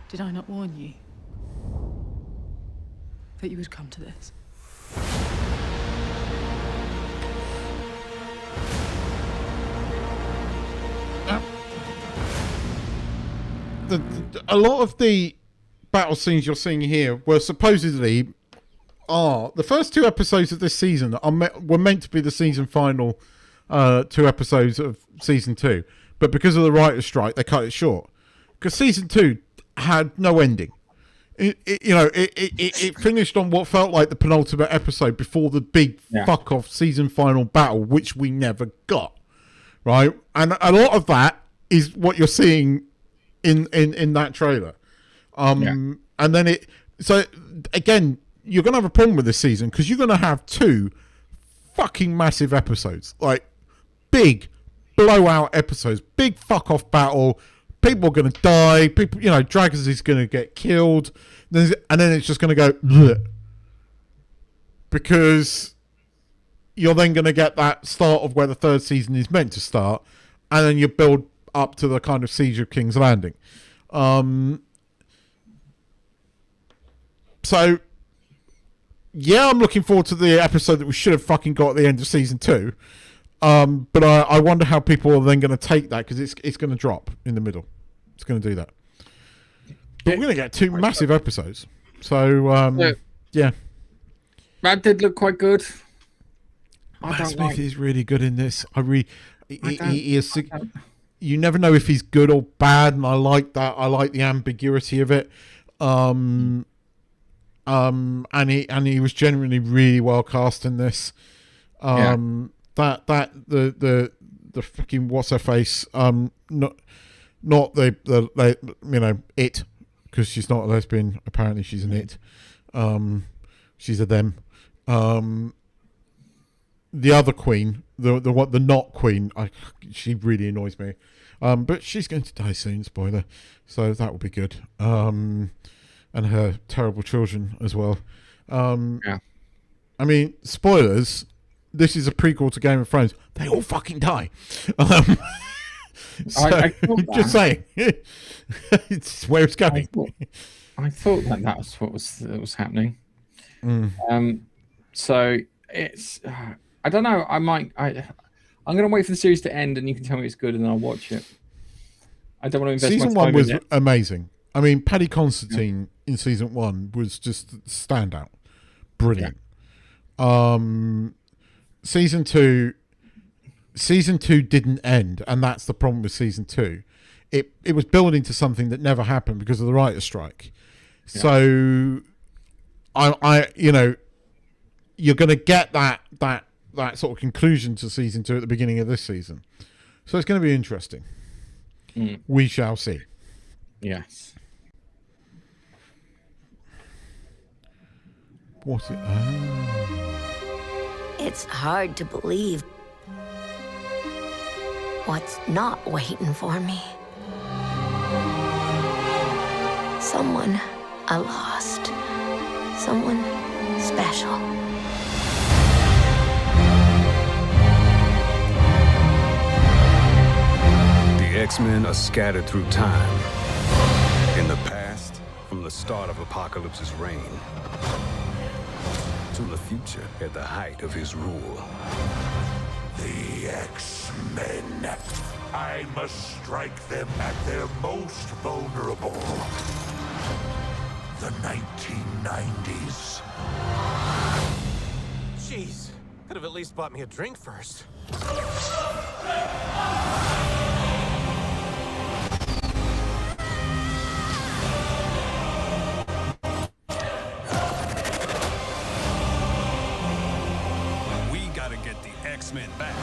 [SPEAKER 8] Did I not warn you that you would come to this?
[SPEAKER 2] A lot of the battle scenes you're seeing here were supposedly the first 2 episodes of this season were meant to be the season final 2 episodes of season 2, but because of the writer's strike they cut it short because season 2 had no ending. It finished on what felt like the penultimate episode before the big fuck off season final battle, which we never got, right? And a lot of that is what you're seeing in that trailer. And then so again, you're going to have a problem with this season because you're going to have 2 fucking massive episodes, like big blowout episodes, big fuck off battle. People are going to die. People, Dragons is going to get killed, and then it's just going to go bleh, because you're then going to get that start of where the 3rd season is meant to start, and then you build up to the kind of Siege of King's Landing. So, yeah, I'm looking forward to the episode that we should have fucking got at the end of season 2. But I wonder how people are then going to take that, because it's going to drop in the middle. It's going to do that. But we're going to get 2 massive episodes. So, yeah.
[SPEAKER 1] That did look quite good.
[SPEAKER 2] Matt Smith is really good in this. He is. You never know if he's good or bad, and I like that. I like the ambiguity of it. And he was genuinely really well cast in this. The fucking what's her face? Not the it, because she's not a lesbian. Apparently she's an it. She's a them. the other queen, the not queen, she really annoys me. But she's going to die soon, spoiler. So that will be good. And her terrible children as well.
[SPEAKER 1] Yeah.
[SPEAKER 2] I mean, spoilers. This is a prequel to Game of Thrones. They all fucking die. So,
[SPEAKER 1] I thought
[SPEAKER 2] just saying. It's where it's going.
[SPEAKER 1] I thought that was what was happening.
[SPEAKER 2] Mm.
[SPEAKER 1] So it's I don't know. I'm gonna wait for the series to end, and you can tell me it's good, and I'll watch it. I don't want to invest
[SPEAKER 2] Season
[SPEAKER 1] my time
[SPEAKER 2] 1 was
[SPEAKER 1] in it.
[SPEAKER 2] amazing. I mean, Paddy Considine in season 1 was just standout, brilliant. Season 2 didn't end, and that's the problem with season 2. It was building to something that never happened because of the writer's strike.
[SPEAKER 1] Yeah.
[SPEAKER 2] So, I you're going to get that sort of conclusion to season 2 at the beginning of this season. So it's going to be interesting. We shall see.
[SPEAKER 1] Yes.
[SPEAKER 2] What?
[SPEAKER 3] It's hard to believe what's not waiting for me. Someone I lost. Someone special.
[SPEAKER 13] The X-Men are scattered through time. In the past, from the start of Apocalypse's reign, to the future at the height of his rule.
[SPEAKER 4] The X-Men. I must strike them at their most vulnerable. The 1990s.
[SPEAKER 14] Jeez, could have at least bought me a drink first.
[SPEAKER 13] X-Men back.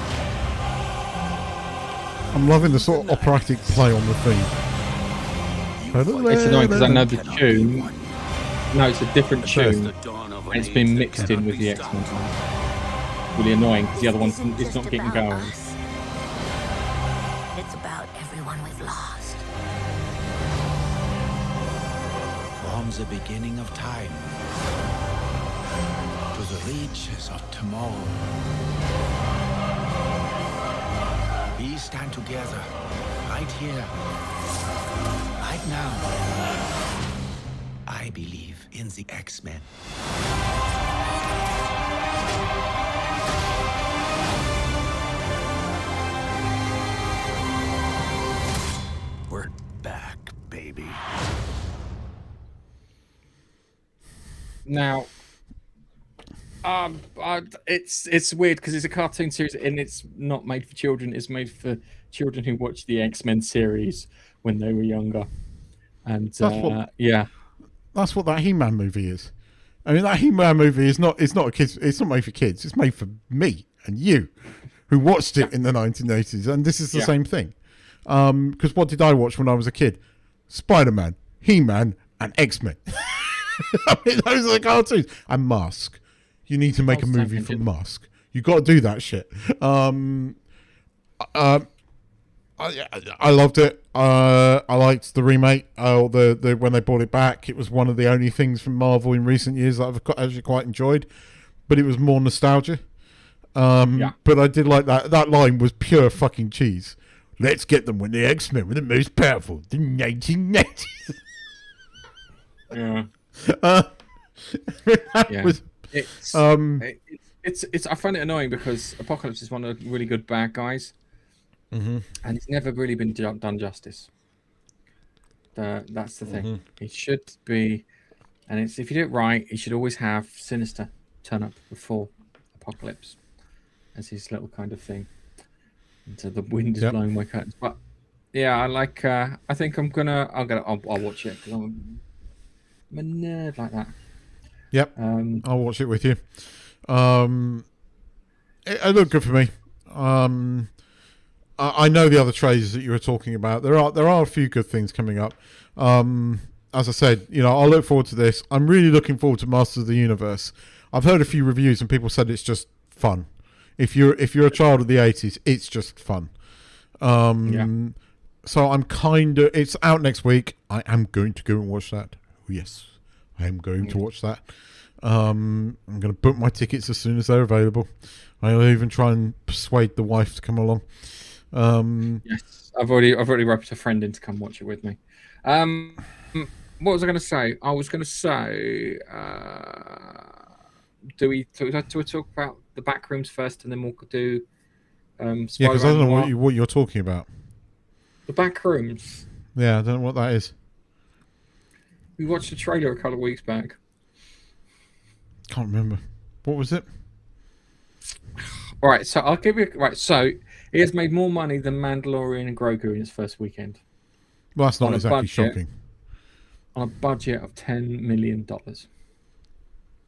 [SPEAKER 2] I'm loving the sort of operatic play on the theme.
[SPEAKER 1] It's annoying because I know the tune. No, it's a different tune. And it's been mixed in with the X-Men. Really annoying because the other one's it's not getting going.
[SPEAKER 3] It's about everyone we've lost.
[SPEAKER 15] From the beginning of time to the reaches of tomorrow, we stand together, right here, right now. I believe in the X-Men.
[SPEAKER 13] We're back, baby.
[SPEAKER 1] Now, it's weird because it's a cartoon series and it's not made for children. It's made for children who watched the X-Men series when they were younger. And
[SPEAKER 2] that's what that He-Man movie is. I mean, that He-Man movie is not. It's not a kids. It's not made for kids. It's made for me and you, who watched it in the 1980s. And this is the same thing. Because what did I watch when I was a kid? Spider-Man, He-Man, and X-Men. I mean, those are the cartoons. And Mask. You need to make a movie for Mask. You got to do that shit. I loved it. I liked the remake. The when they brought it back, it was one of the only things from Marvel in recent years that I've actually quite enjoyed. But it was more nostalgia. But I did like that. That line was pure fucking cheese. Let's get them when the X-Men were the most powerful. The 1990s.
[SPEAKER 1] I find it annoying because Apocalypse is one of the really good bad guys, and it's never really been done justice. That's the thing. It should be, and it's if you do it right, it should always have Sinister turn up before Apocalypse as his little kind of thing. And so the wind is blowing my curtains, but yeah, I like. I think I'll watch it because I'm a nerd like that.
[SPEAKER 2] Yep, I'll watch it with you. It looked good for me. I know the other trailers that you were talking about. There are a few good things coming up. As I said, I'll look forward to this. I'm really looking forward to Masters of the Universe. I've heard a few reviews and people said it's just fun. If you're a child of the 80s, it's just fun. So I'm kind of. It's out next week. I am going to go and watch that. Yes, I am going to watch that. I'm going to book my tickets as soon as they're available. I'll even try and persuade the wife to come along.
[SPEAKER 1] Yes, I've already roped a friend in to come watch it with me. What was I going to say? I was going to say, do we talk about the back rooms first, and then we'll do?
[SPEAKER 2] Yeah, because I don't know what you're talking about.
[SPEAKER 1] The back rooms.
[SPEAKER 2] Yeah, I don't know what that is.
[SPEAKER 1] We watched the trailer a couple of weeks back.
[SPEAKER 2] Can't remember. What was it?
[SPEAKER 1] All right, so I'll give you. Right, so he has made more money than Mandalorian and Grogu in his first weekend.
[SPEAKER 2] Well, that's not exactly shocking.
[SPEAKER 1] On a budget of $10 million.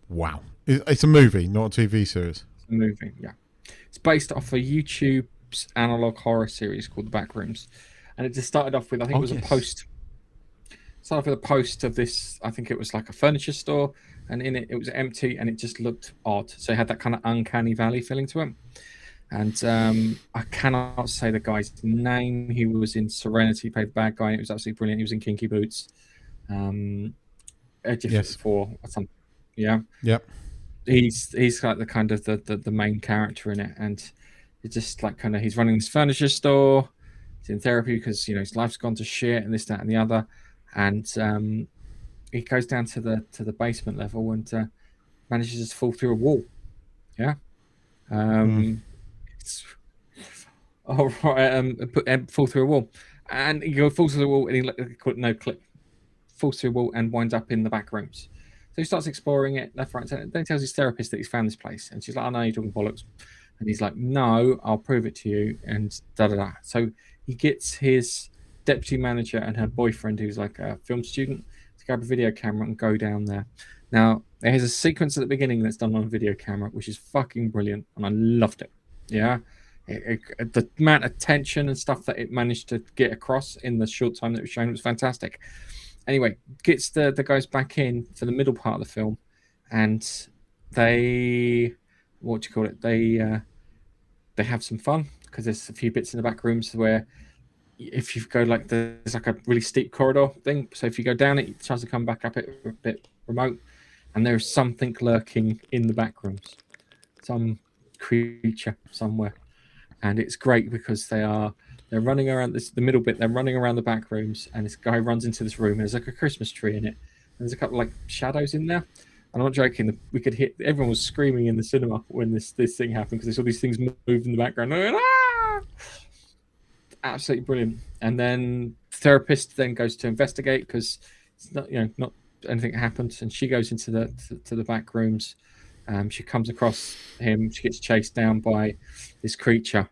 [SPEAKER 2] Wow. It's a movie, not a TV series.
[SPEAKER 1] It's a movie, yeah. It's based off of YouTube's analog horror series called The Backrooms. And it just started off with, I think it was a post. Started off with a post of this, I think it was like a furniture store. And in it was empty and it just looked odd. So it had that kind of uncanny valley feeling to it. And I cannot say the guy's name. He was in Serenity, played the bad guy. And it was absolutely brilliant. He was in Kinky Boots.
[SPEAKER 2] Yes.
[SPEAKER 1] 4 or something. Yeah.
[SPEAKER 2] Yep.
[SPEAKER 1] He's like the kind of the main character in it, and it's just like kind of he's running this furniture store. He's in therapy because his life's gone to shit and this, that, and the other, and he goes down to the basement level and manages to fall through a wall. Yeah. All right. Fall through a wall, and he falls through the wall, and he falls through a wall and winds up in the back rooms. So he starts exploring it left, right, center. Then he tells his therapist that he's found this place, and she's like, "I know you're talking bollocks," and he's like, "No, I'll prove it to you." And da da da. So he gets his deputy manager and her boyfriend, who's like a film student, to grab a video camera and go down there. Now there's a sequence at the beginning that's done on a video camera, which is fucking brilliant, and I loved it. Yeah. The amount of tension and stuff that it managed to get across in the short time that it was shown was fantastic. Anyway, gets the guys back in for the middle part of the film, and they they have some fun because there's a few bits in the back rooms where if you go there's like a really steep corridor thing. So if you go down it tries to come back up it a bit remote, and there's something lurking in the back rooms, some creature somewhere, and it's great because they're running around the middle bit. They're running around the back rooms, and this guy runs into this room. And there's like a Christmas tree in it. And there's a couple of shadows in there. I'm not joking. We could hear everyone was screaming in the cinema when this thing happened because they saw these things move in the background. Ah! Absolutely brilliant. And then the therapist then goes to investigate because it's not not anything happened. And she goes into the back rooms. She comes across him. She gets chased down by this creature.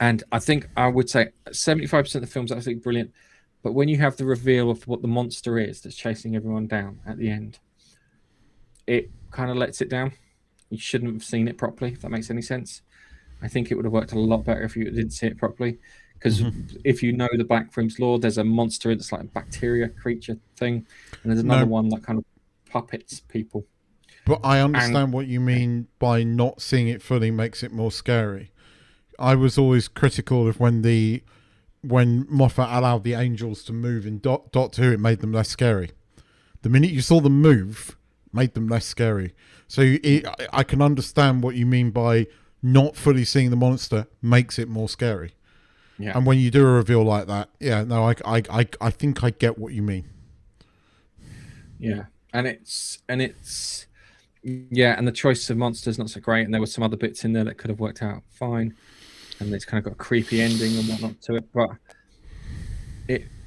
[SPEAKER 1] And I think I would say 75% of the film's absolutely brilliant. But when you have the reveal of what the monster is that's chasing everyone down at the end, it kind of lets it down. You shouldn't have seen it properly, if that makes any sense. I think it would have worked a lot better if you didn't see it properly. Because if you know the Black Rooms lore, there's a monster that's like a bacteria creature thing. And there's another one that kind of puppets people.
[SPEAKER 2] But I understand what you mean by not seeing it fully makes it more scary. I was always critical of when Moffat allowed the angels to move in Doctor Who, it made them less scary. The minute you saw them move, made them less scary. So I can understand what you mean by not fully seeing the monster makes it more scary.
[SPEAKER 1] Yeah.
[SPEAKER 2] And when you do a reveal like that, I think I get what you mean.
[SPEAKER 1] Yeah, and it's and the choice of monsters not so great, and there were some other bits in there that could have worked out fine. And it's kind of got a creepy ending and whatnot to it, but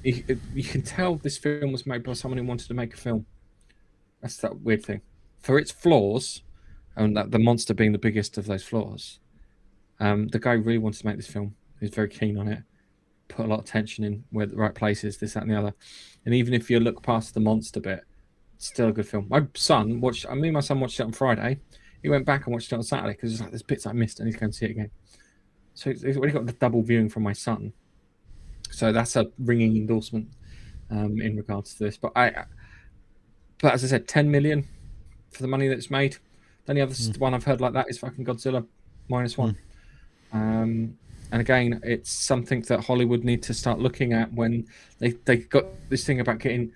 [SPEAKER 1] you can tell this film was made by someone who wanted to make a film. That's that weird thing. For its flaws, and that the monster being the biggest of those flaws, the guy really wanted to make this film. He was very keen on it, put a lot of tension in where the right places, this, that, and the other. And even if you look past the monster bit, it's still a good film. My son watched. Me and my son watched it on Friday. He went back and watched it on Saturday because it's like there's bits I missed, and he's going to see it again. So he's already got the double viewing from my son. So that's a ringing endorsement in regards to this. But as I said, 10 million for the money that's made. The only other one I've heard like that is fucking Godzilla -1. And again, it's something that Hollywood need to start looking at when they got this thing about getting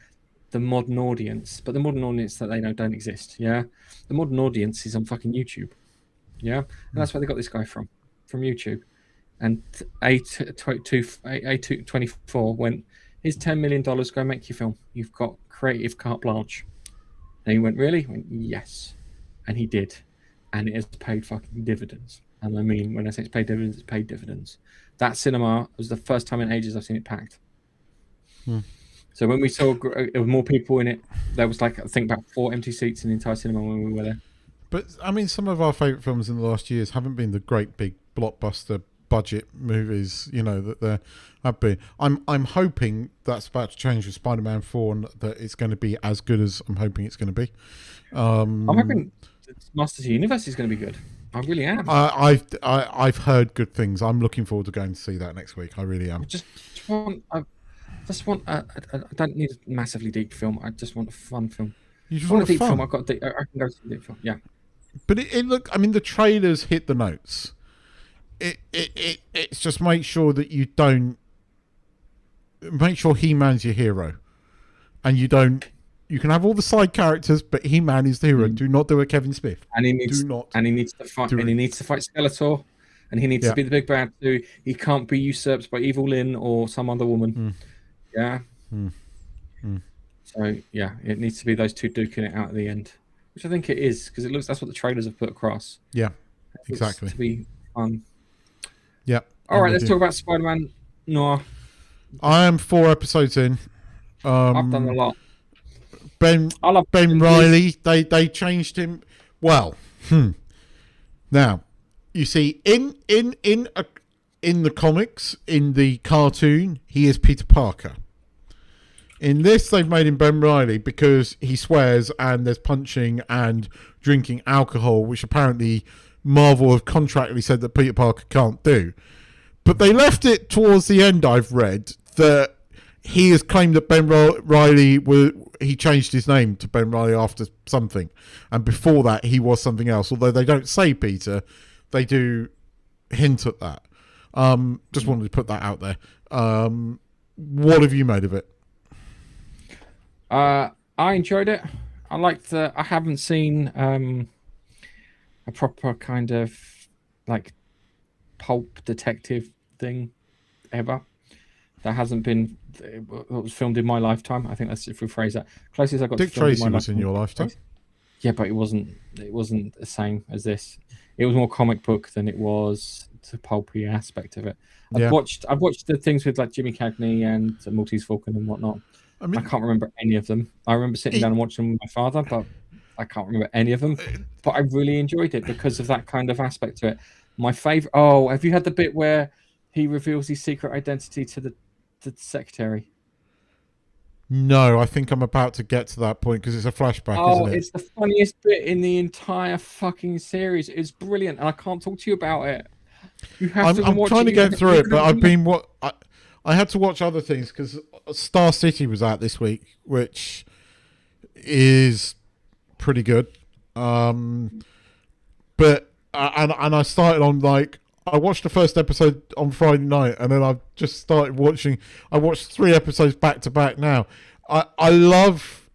[SPEAKER 1] the modern audience, but the modern audience that they know don't exist. Yeah, the modern audience is on fucking YouTube. Yeah, and that's where they got this guy from YouTube. And A24 went, here's $10 million, go make your film. You've got creative carte blanche. And he went, really? He went, yes. And he did. And it has paid fucking dividends. And I mean, when I say it's paid dividends, it's paid dividends. That cinema was the first time in ages I've seen it packed. So when we saw there were more people in it, there was like, I think about 4 empty seats in the entire cinema when we were there.
[SPEAKER 2] But I mean, some of our favourite films in the last years haven't been the great big blockbuster budget movies, you know, that there have been. I'm hoping that's about to change with Spider-Man 4 and that it's going to be as good as I'm hoping it's going to be.
[SPEAKER 1] I'm hoping Masters of the Universe is going to be good. I really am.
[SPEAKER 2] I've heard good things. I'm looking forward to going to see that next week. I really am.
[SPEAKER 1] I don't need a massively deep film. I just want a fun film.
[SPEAKER 2] You just
[SPEAKER 1] want
[SPEAKER 2] want
[SPEAKER 1] a deep
[SPEAKER 2] fun.
[SPEAKER 1] film. I can go see a deep film. Yeah.
[SPEAKER 2] But it look. I mean, the trailers hit the notes. It's just make sure that you don't make sure He-Man's your hero, and you don't. You can have all the side characters, but He-Man is the hero. Do not do a Kevin Smith.
[SPEAKER 1] And he needs to fight. And he needs to fight Skeletor, and he needs to be the big bad too. He can't be usurped by Evil Lynn or some other woman. Yeah. So yeah, it needs to be those two duking it out at the end, which I think it is, because it looks that's what the trailers have put across.
[SPEAKER 2] Yeah, exactly.
[SPEAKER 1] To be fun.
[SPEAKER 2] Yeah.
[SPEAKER 1] All right, let's talk about Spider-Man Noir.
[SPEAKER 2] I am 4 episodes in.
[SPEAKER 1] I've done a lot.
[SPEAKER 2] Ben Reilly, they changed him. Well, now you see in the comics, in the cartoon, he is Peter Parker. In this, they've made him Ben Reilly because he swears and there's punching and drinking alcohol, which apparently Marvel have contractually said that Peter Parker can't do. But they left it towards the end, I've read, that he has claimed that Ben Reilly he changed his name to Ben Reilly after something, and before that he was something else. Although they don't say Peter, they do hint at that. Just wanted to put that out there. What have you made of it?
[SPEAKER 1] I enjoyed it. I liked the. I haven't seen a proper kind of like pulp detective thing ever. That hasn't been. It was filmed in my lifetime. I think that's if we phrase that. Closest I got.
[SPEAKER 2] Dick
[SPEAKER 1] to Tracy
[SPEAKER 2] was in your lifetime.
[SPEAKER 1] Yeah, but it wasn't. It wasn't the same as this. It was more comic book than it was the pulpy aspect of it. I've watched the things with like Jimmy Cagney and Maltese Falcon and whatnot. I mean, I can't remember any of them. I remember sitting down and watching them with my father, but I can't remember any of them. But I really enjoyed it because of that kind of aspect to it. My favorite. Oh, have you had the bit where he reveals his secret identity to the secretary?
[SPEAKER 2] No, I think I'm about to get to that point because it's a flashback, isn't it?
[SPEAKER 1] It's the funniest bit in the entire fucking series. It's brilliant, and I can't talk to you about it. You have to watch it.
[SPEAKER 2] I'm trying to get through it, but I've been I had to watch other things because Star City was out this week, which is pretty good. But I started on I watched the first episode on Friday night, and then I've just started watching. I watched 3 episodes back to back now. I love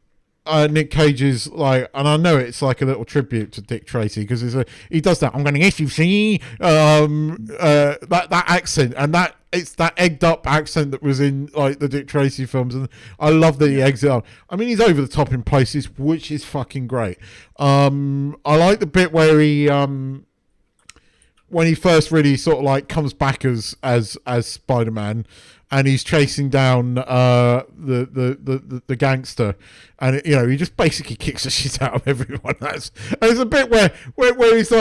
[SPEAKER 2] Nick Cage's and I know it's like a little tribute to Dick Tracy because he does that. I'm going to guess you see that accent, and it's that egged up accent that was in the Dick Tracy films, and I love that he eggs it up. I mean, he's over the top in places, which is fucking great. I like the bit where he when he first really sort of comes back as Spider-Man, and he's chasing down the gangster, and he just basically kicks the shit out of everyone. And there's a bit where he's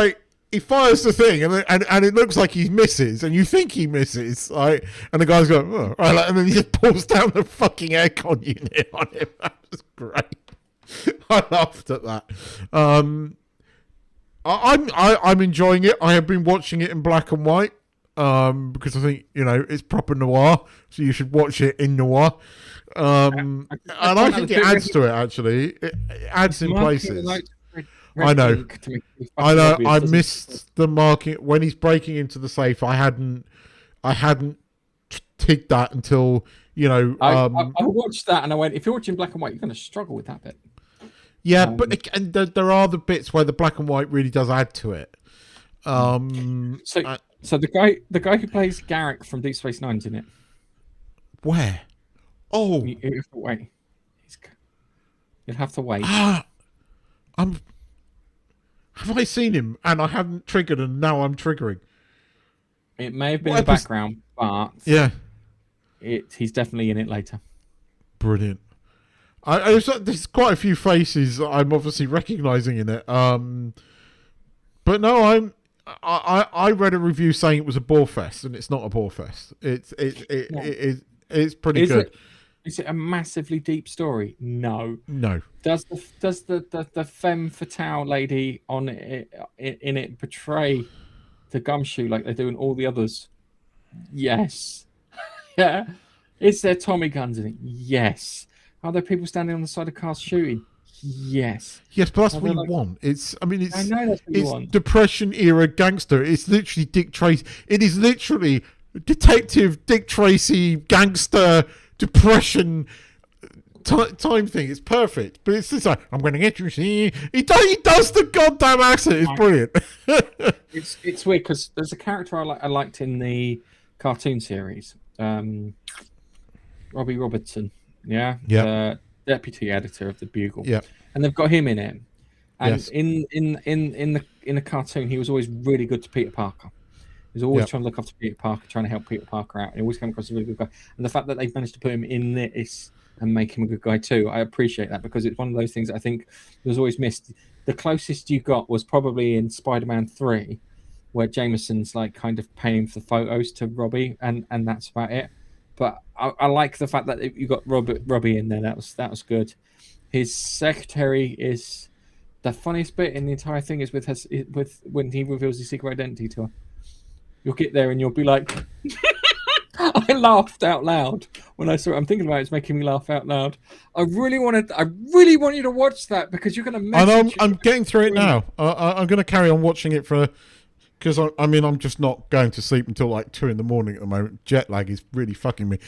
[SPEAKER 2] he fires the thing, and it looks like he misses, and you think he misses, and the guy's going, oh, right, and then he just pulls down the fucking aircon unit on him. That was great. I laughed at that. I'm enjoying it. I have been watching it in black and white because I think it's proper noir, so you should watch it in noir. And I think it adds to it. Actually, it adds in places. I know.
[SPEAKER 1] ink to make it
[SPEAKER 2] I know.
[SPEAKER 1] obvious,
[SPEAKER 2] I
[SPEAKER 1] doesn't it?
[SPEAKER 2] missed the marking when he's breaking into the safe. I hadn't tigged that until
[SPEAKER 1] I watched that and I went, if you're watching black and white, you're going to struggle with that bit.
[SPEAKER 2] Yeah, but and there are the bits where the black and white really does add to it.
[SPEAKER 1] So the guy who plays Garrick from Deep Space Nine's in it.
[SPEAKER 2] Where? Oh,
[SPEAKER 1] you have to wait. You'll have to wait.
[SPEAKER 2] Have I seen him? And I haven't triggered, and now I'm triggering.
[SPEAKER 1] It may have been in the background, but
[SPEAKER 2] yeah,
[SPEAKER 1] he's definitely in it later.
[SPEAKER 2] Brilliant. There's quite a few faces I'm obviously recognizing in it. But no, I read a review saying it was a bore fest, and it's not a bore fest. It's pretty good.
[SPEAKER 1] Is it a massively deep story? No. Does the femme fatale lady on it in it portray the gumshoe like they do in all the others? Yes. Yeah. Is there Tommy guns in it? Yes. Are there people standing on the side of cars shooting? Yes.
[SPEAKER 2] Yes, but that's what you want. I know
[SPEAKER 1] that's what you want.
[SPEAKER 2] Depression era gangster. It's literally Dick Tracy. It is literally Detective Dick Tracy gangster depression time thing. It's perfect. But it's just like, I'm going to get you. See, he does the goddamn accent. It's brilliant.
[SPEAKER 1] It's weird because there's a character I liked in the cartoon series, Robbie Robertson. Yeah. The deputy editor of the Bugle.
[SPEAKER 2] Yeah.
[SPEAKER 1] And they've got him in it. And
[SPEAKER 2] Yes.
[SPEAKER 1] in the cartoon, he was always really good to Peter Parker. He was always trying to look after Peter Parker, trying to help Peter Parker out. He always came across as a really good guy. And the fact that they've managed to put him in this and make him a good guy too, I appreciate that, because it's one of those things that I think was always missed. The closest you got was probably in Spider-Man 3, where Jameson's like kind of paying for photos to Robbie, and that's about it. But I like the fact that you got Robbie in there. That was good. His secretary is the funniest bit in the entire thing is with when he reveals his secret identity to her. You'll get there and you'll be like, I laughed out loud when I saw it. I'm thinking about it. It's making me laugh out loud. I really want you to watch that because you're going to message.
[SPEAKER 2] I'm getting through it now. I'm going to carry on watching it because I'm just not going to sleep until like 2 a.m. at the moment. Jet lag is really fucking me.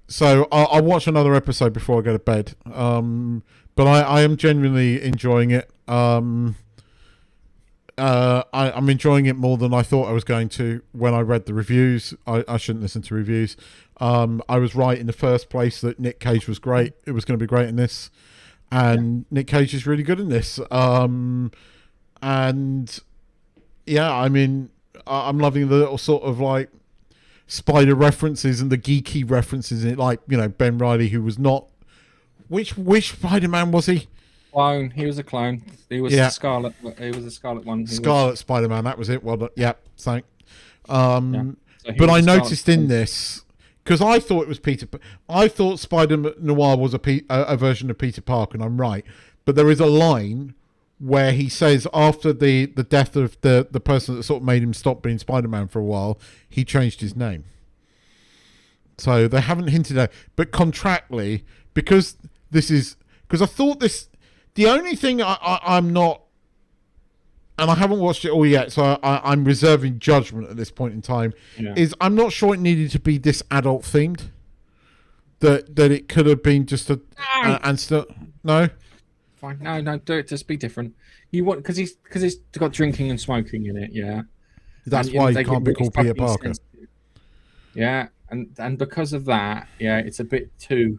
[SPEAKER 2] So I'll watch another episode before I go to bed. But I am genuinely enjoying it. I'm enjoying it more than I thought I was going to when I read the reviews. I shouldn't listen to reviews. I was right in the first place that Nick Cage was great. It was going to be great in this. And Nick Cage is really good in this. And yeah, I mean, I'm loving the little sort of like spider references and the geeky references in it. Like, Ben Reilly, who was not... Which Spider-Man was he?
[SPEAKER 1] Clone. He was a clone. He was the Scarlet. He was a Scarlet one.
[SPEAKER 2] Scarlet Spider-Man. That was it. Well, yeah. Thank.
[SPEAKER 1] So
[SPEAKER 2] but I noticed in this because I thought it was Peter. I thought Spider Noir was a version of Peter Parker, and I'm right. But there is a line where he says after the death of the person that sort of made him stop being Spider-Man for a while, he changed his name. So they haven't hinted at, but contractually, because I thought this. The only thing I'm not, and I haven't watched it all yet, so I'm reserving judgment at this point in time, is I'm not sure it needed to be this adult themed. That it could have been just and still no.
[SPEAKER 1] Fine, no, do it. Just be different. You want because it's got drinking and smoking in it. Yeah,
[SPEAKER 2] that's why he can't be called Peter Parker.
[SPEAKER 1] Yeah, and because of that, it's a bit too.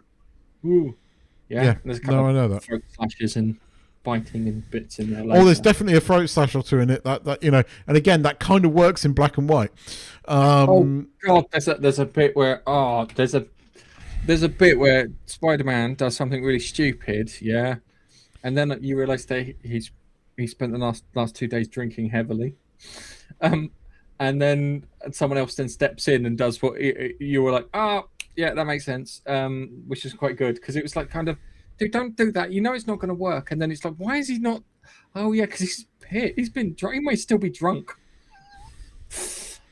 [SPEAKER 1] Ooh. Yeah, there's
[SPEAKER 2] I know that.
[SPEAKER 1] Throat slashes and biting and bits in there.
[SPEAKER 2] Oh, there's definitely a throat slash or two in it. That and again, that kind of works in black and white.
[SPEAKER 1] Oh God, there's a bit where there's a bit where Spider-Man does something really stupid, and then you realise that he spent the last 2 days drinking heavily, and then someone else then steps in and does what you were like, yeah, that makes sense. Which is quite good because it was like kind of, dude, don't do that. You know it's not going to work. And then it's like, why is he not? Oh yeah, because he's hit. He's been drunk. He might still be drunk.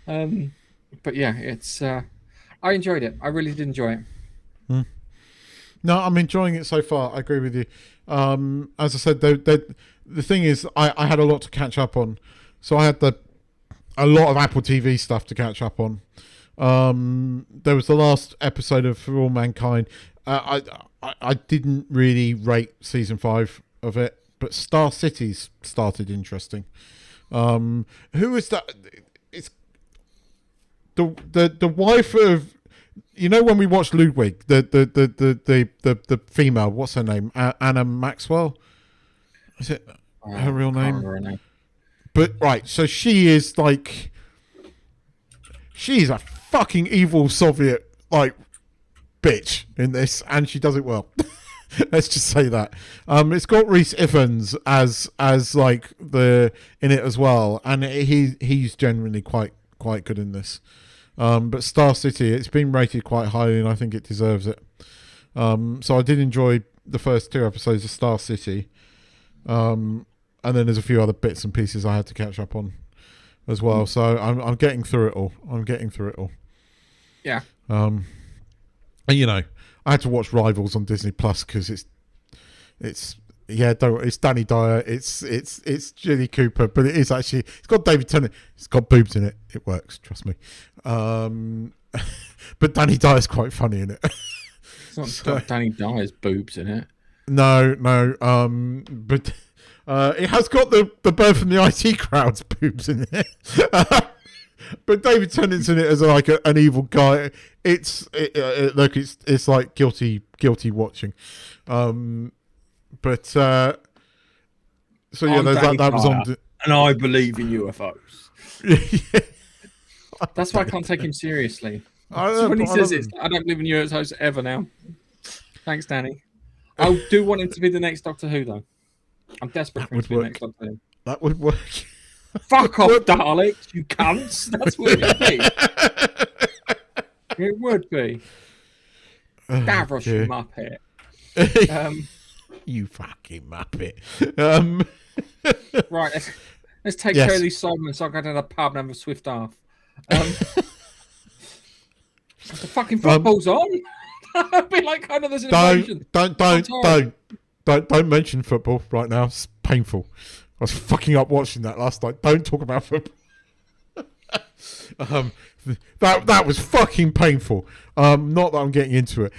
[SPEAKER 1] But yeah, it's. I enjoyed it. I really did enjoy it.
[SPEAKER 2] No, I'm enjoying it so far. I agree with you. As I said, the thing is, I had a lot to catch up on, so I had a lot of Apple TV stuff to catch up on. There was the last episode of For All Mankind. I didn't really rate season 5 of it, but Star City's started interesting. Who is that? It's the wife of, you know, when we watched Ludwig, the female, what's her name? Anna Maxwell. Is it her real name? But right, so she is like, she's a fucking evil Soviet like bitch in this, and she does it well. Let's just say that. It's got Rhys Ifans as like in it as well, and he's generally quite good in this. But Star City, it's been rated quite highly, and I think it deserves it. So I did enjoy the first 2 episodes of Star City. And then there's a few other bits and pieces I had to catch up on as well. So I'm getting through it all.
[SPEAKER 1] Yeah.
[SPEAKER 2] And, you know, I had to watch Rivals on Disney Plus because it's Danny Dyer, it's Jilly Cooper, but it is actually, it's got David Tennant, it's got boobs in it. It works, trust me. But Danny Dyer's quite funny in it.
[SPEAKER 1] It's not got Danny Dyer's boobs in it.
[SPEAKER 2] No, but it has got the bird from the IT Crowd's boobs in it. But David Tennant's in it as like an evil guy. It's like guilty watching. But so yeah, that was on.
[SPEAKER 1] And I believe in UFOs.
[SPEAKER 2] Yeah.
[SPEAKER 1] That's why I can't take him seriously.
[SPEAKER 2] So
[SPEAKER 1] when he says it, I don't believe in UFOs ever now. Thanks, Danny. I do want him to be the next Doctor Who, though. I'm desperate for him to be the next Doctor Who.
[SPEAKER 2] That would work.
[SPEAKER 1] Fuck off, Daleks, you cunts. That's what it would be. It would be. Davros, you muppet.
[SPEAKER 2] You fucking muppet.
[SPEAKER 1] Right, let's take care of these Simons so I go to the pub and have a swift half. The fucking football's on. I'd be like, I know there's an invasion.
[SPEAKER 2] Don't mention football right now. It's painful. I was fucking up watching that last night. Don't talk about football. That was fucking painful. Not that I'm getting into it.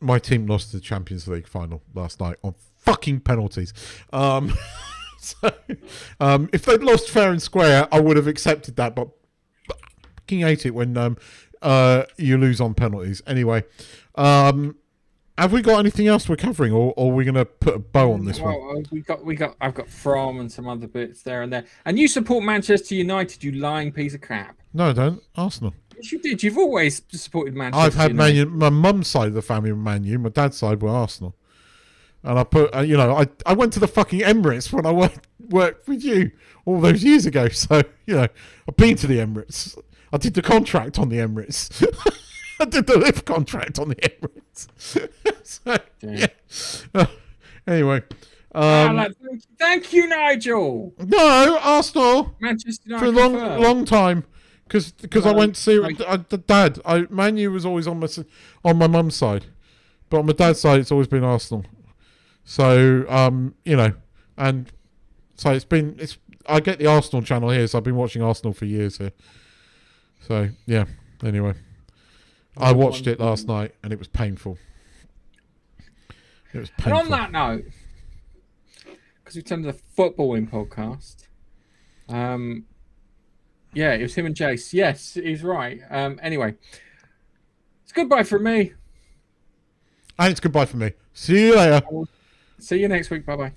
[SPEAKER 2] My team lost the Champions League final last night on fucking penalties. So, if they'd lost fair and square, I would have accepted that. But I fucking hate it when you lose on penalties. Anyway, have we got anything else we're covering, or are we going to put a bow on this one?
[SPEAKER 1] I've got From and some other bits there and there. And you support Manchester United, you lying piece of crap.
[SPEAKER 2] No, I don't. Arsenal.
[SPEAKER 1] Yes, you did. You've always supported Manchester
[SPEAKER 2] I've had
[SPEAKER 1] United.
[SPEAKER 2] my mum's side of the family were Man U, my dad's side were Arsenal. And I put, I went to the fucking Emirates when I worked with you all those years ago. So, I've been to the Emirates. I did the contract on the Emirates. I did the lift contract on the Emirates. So, yeah. Anyway.
[SPEAKER 1] Thank you, Nigel.
[SPEAKER 2] No, Arsenal.
[SPEAKER 1] Manchester United
[SPEAKER 2] for a long time. Because I went to see Dad. Man U was always on my mum's side. But on my dad's side, it's always been Arsenal. So, and so I get the Arsenal channel here, so I've been watching Arsenal for years here. So, yeah, anyway. I watched it last night, and it was painful. It was painful.
[SPEAKER 1] And on that note, because we turned to the footballing podcast, yeah, it was him and Jace. Yes, he's right. Anyway, it's goodbye from me.
[SPEAKER 2] And it's goodbye from me. See you later.
[SPEAKER 1] See you next week. Bye-bye.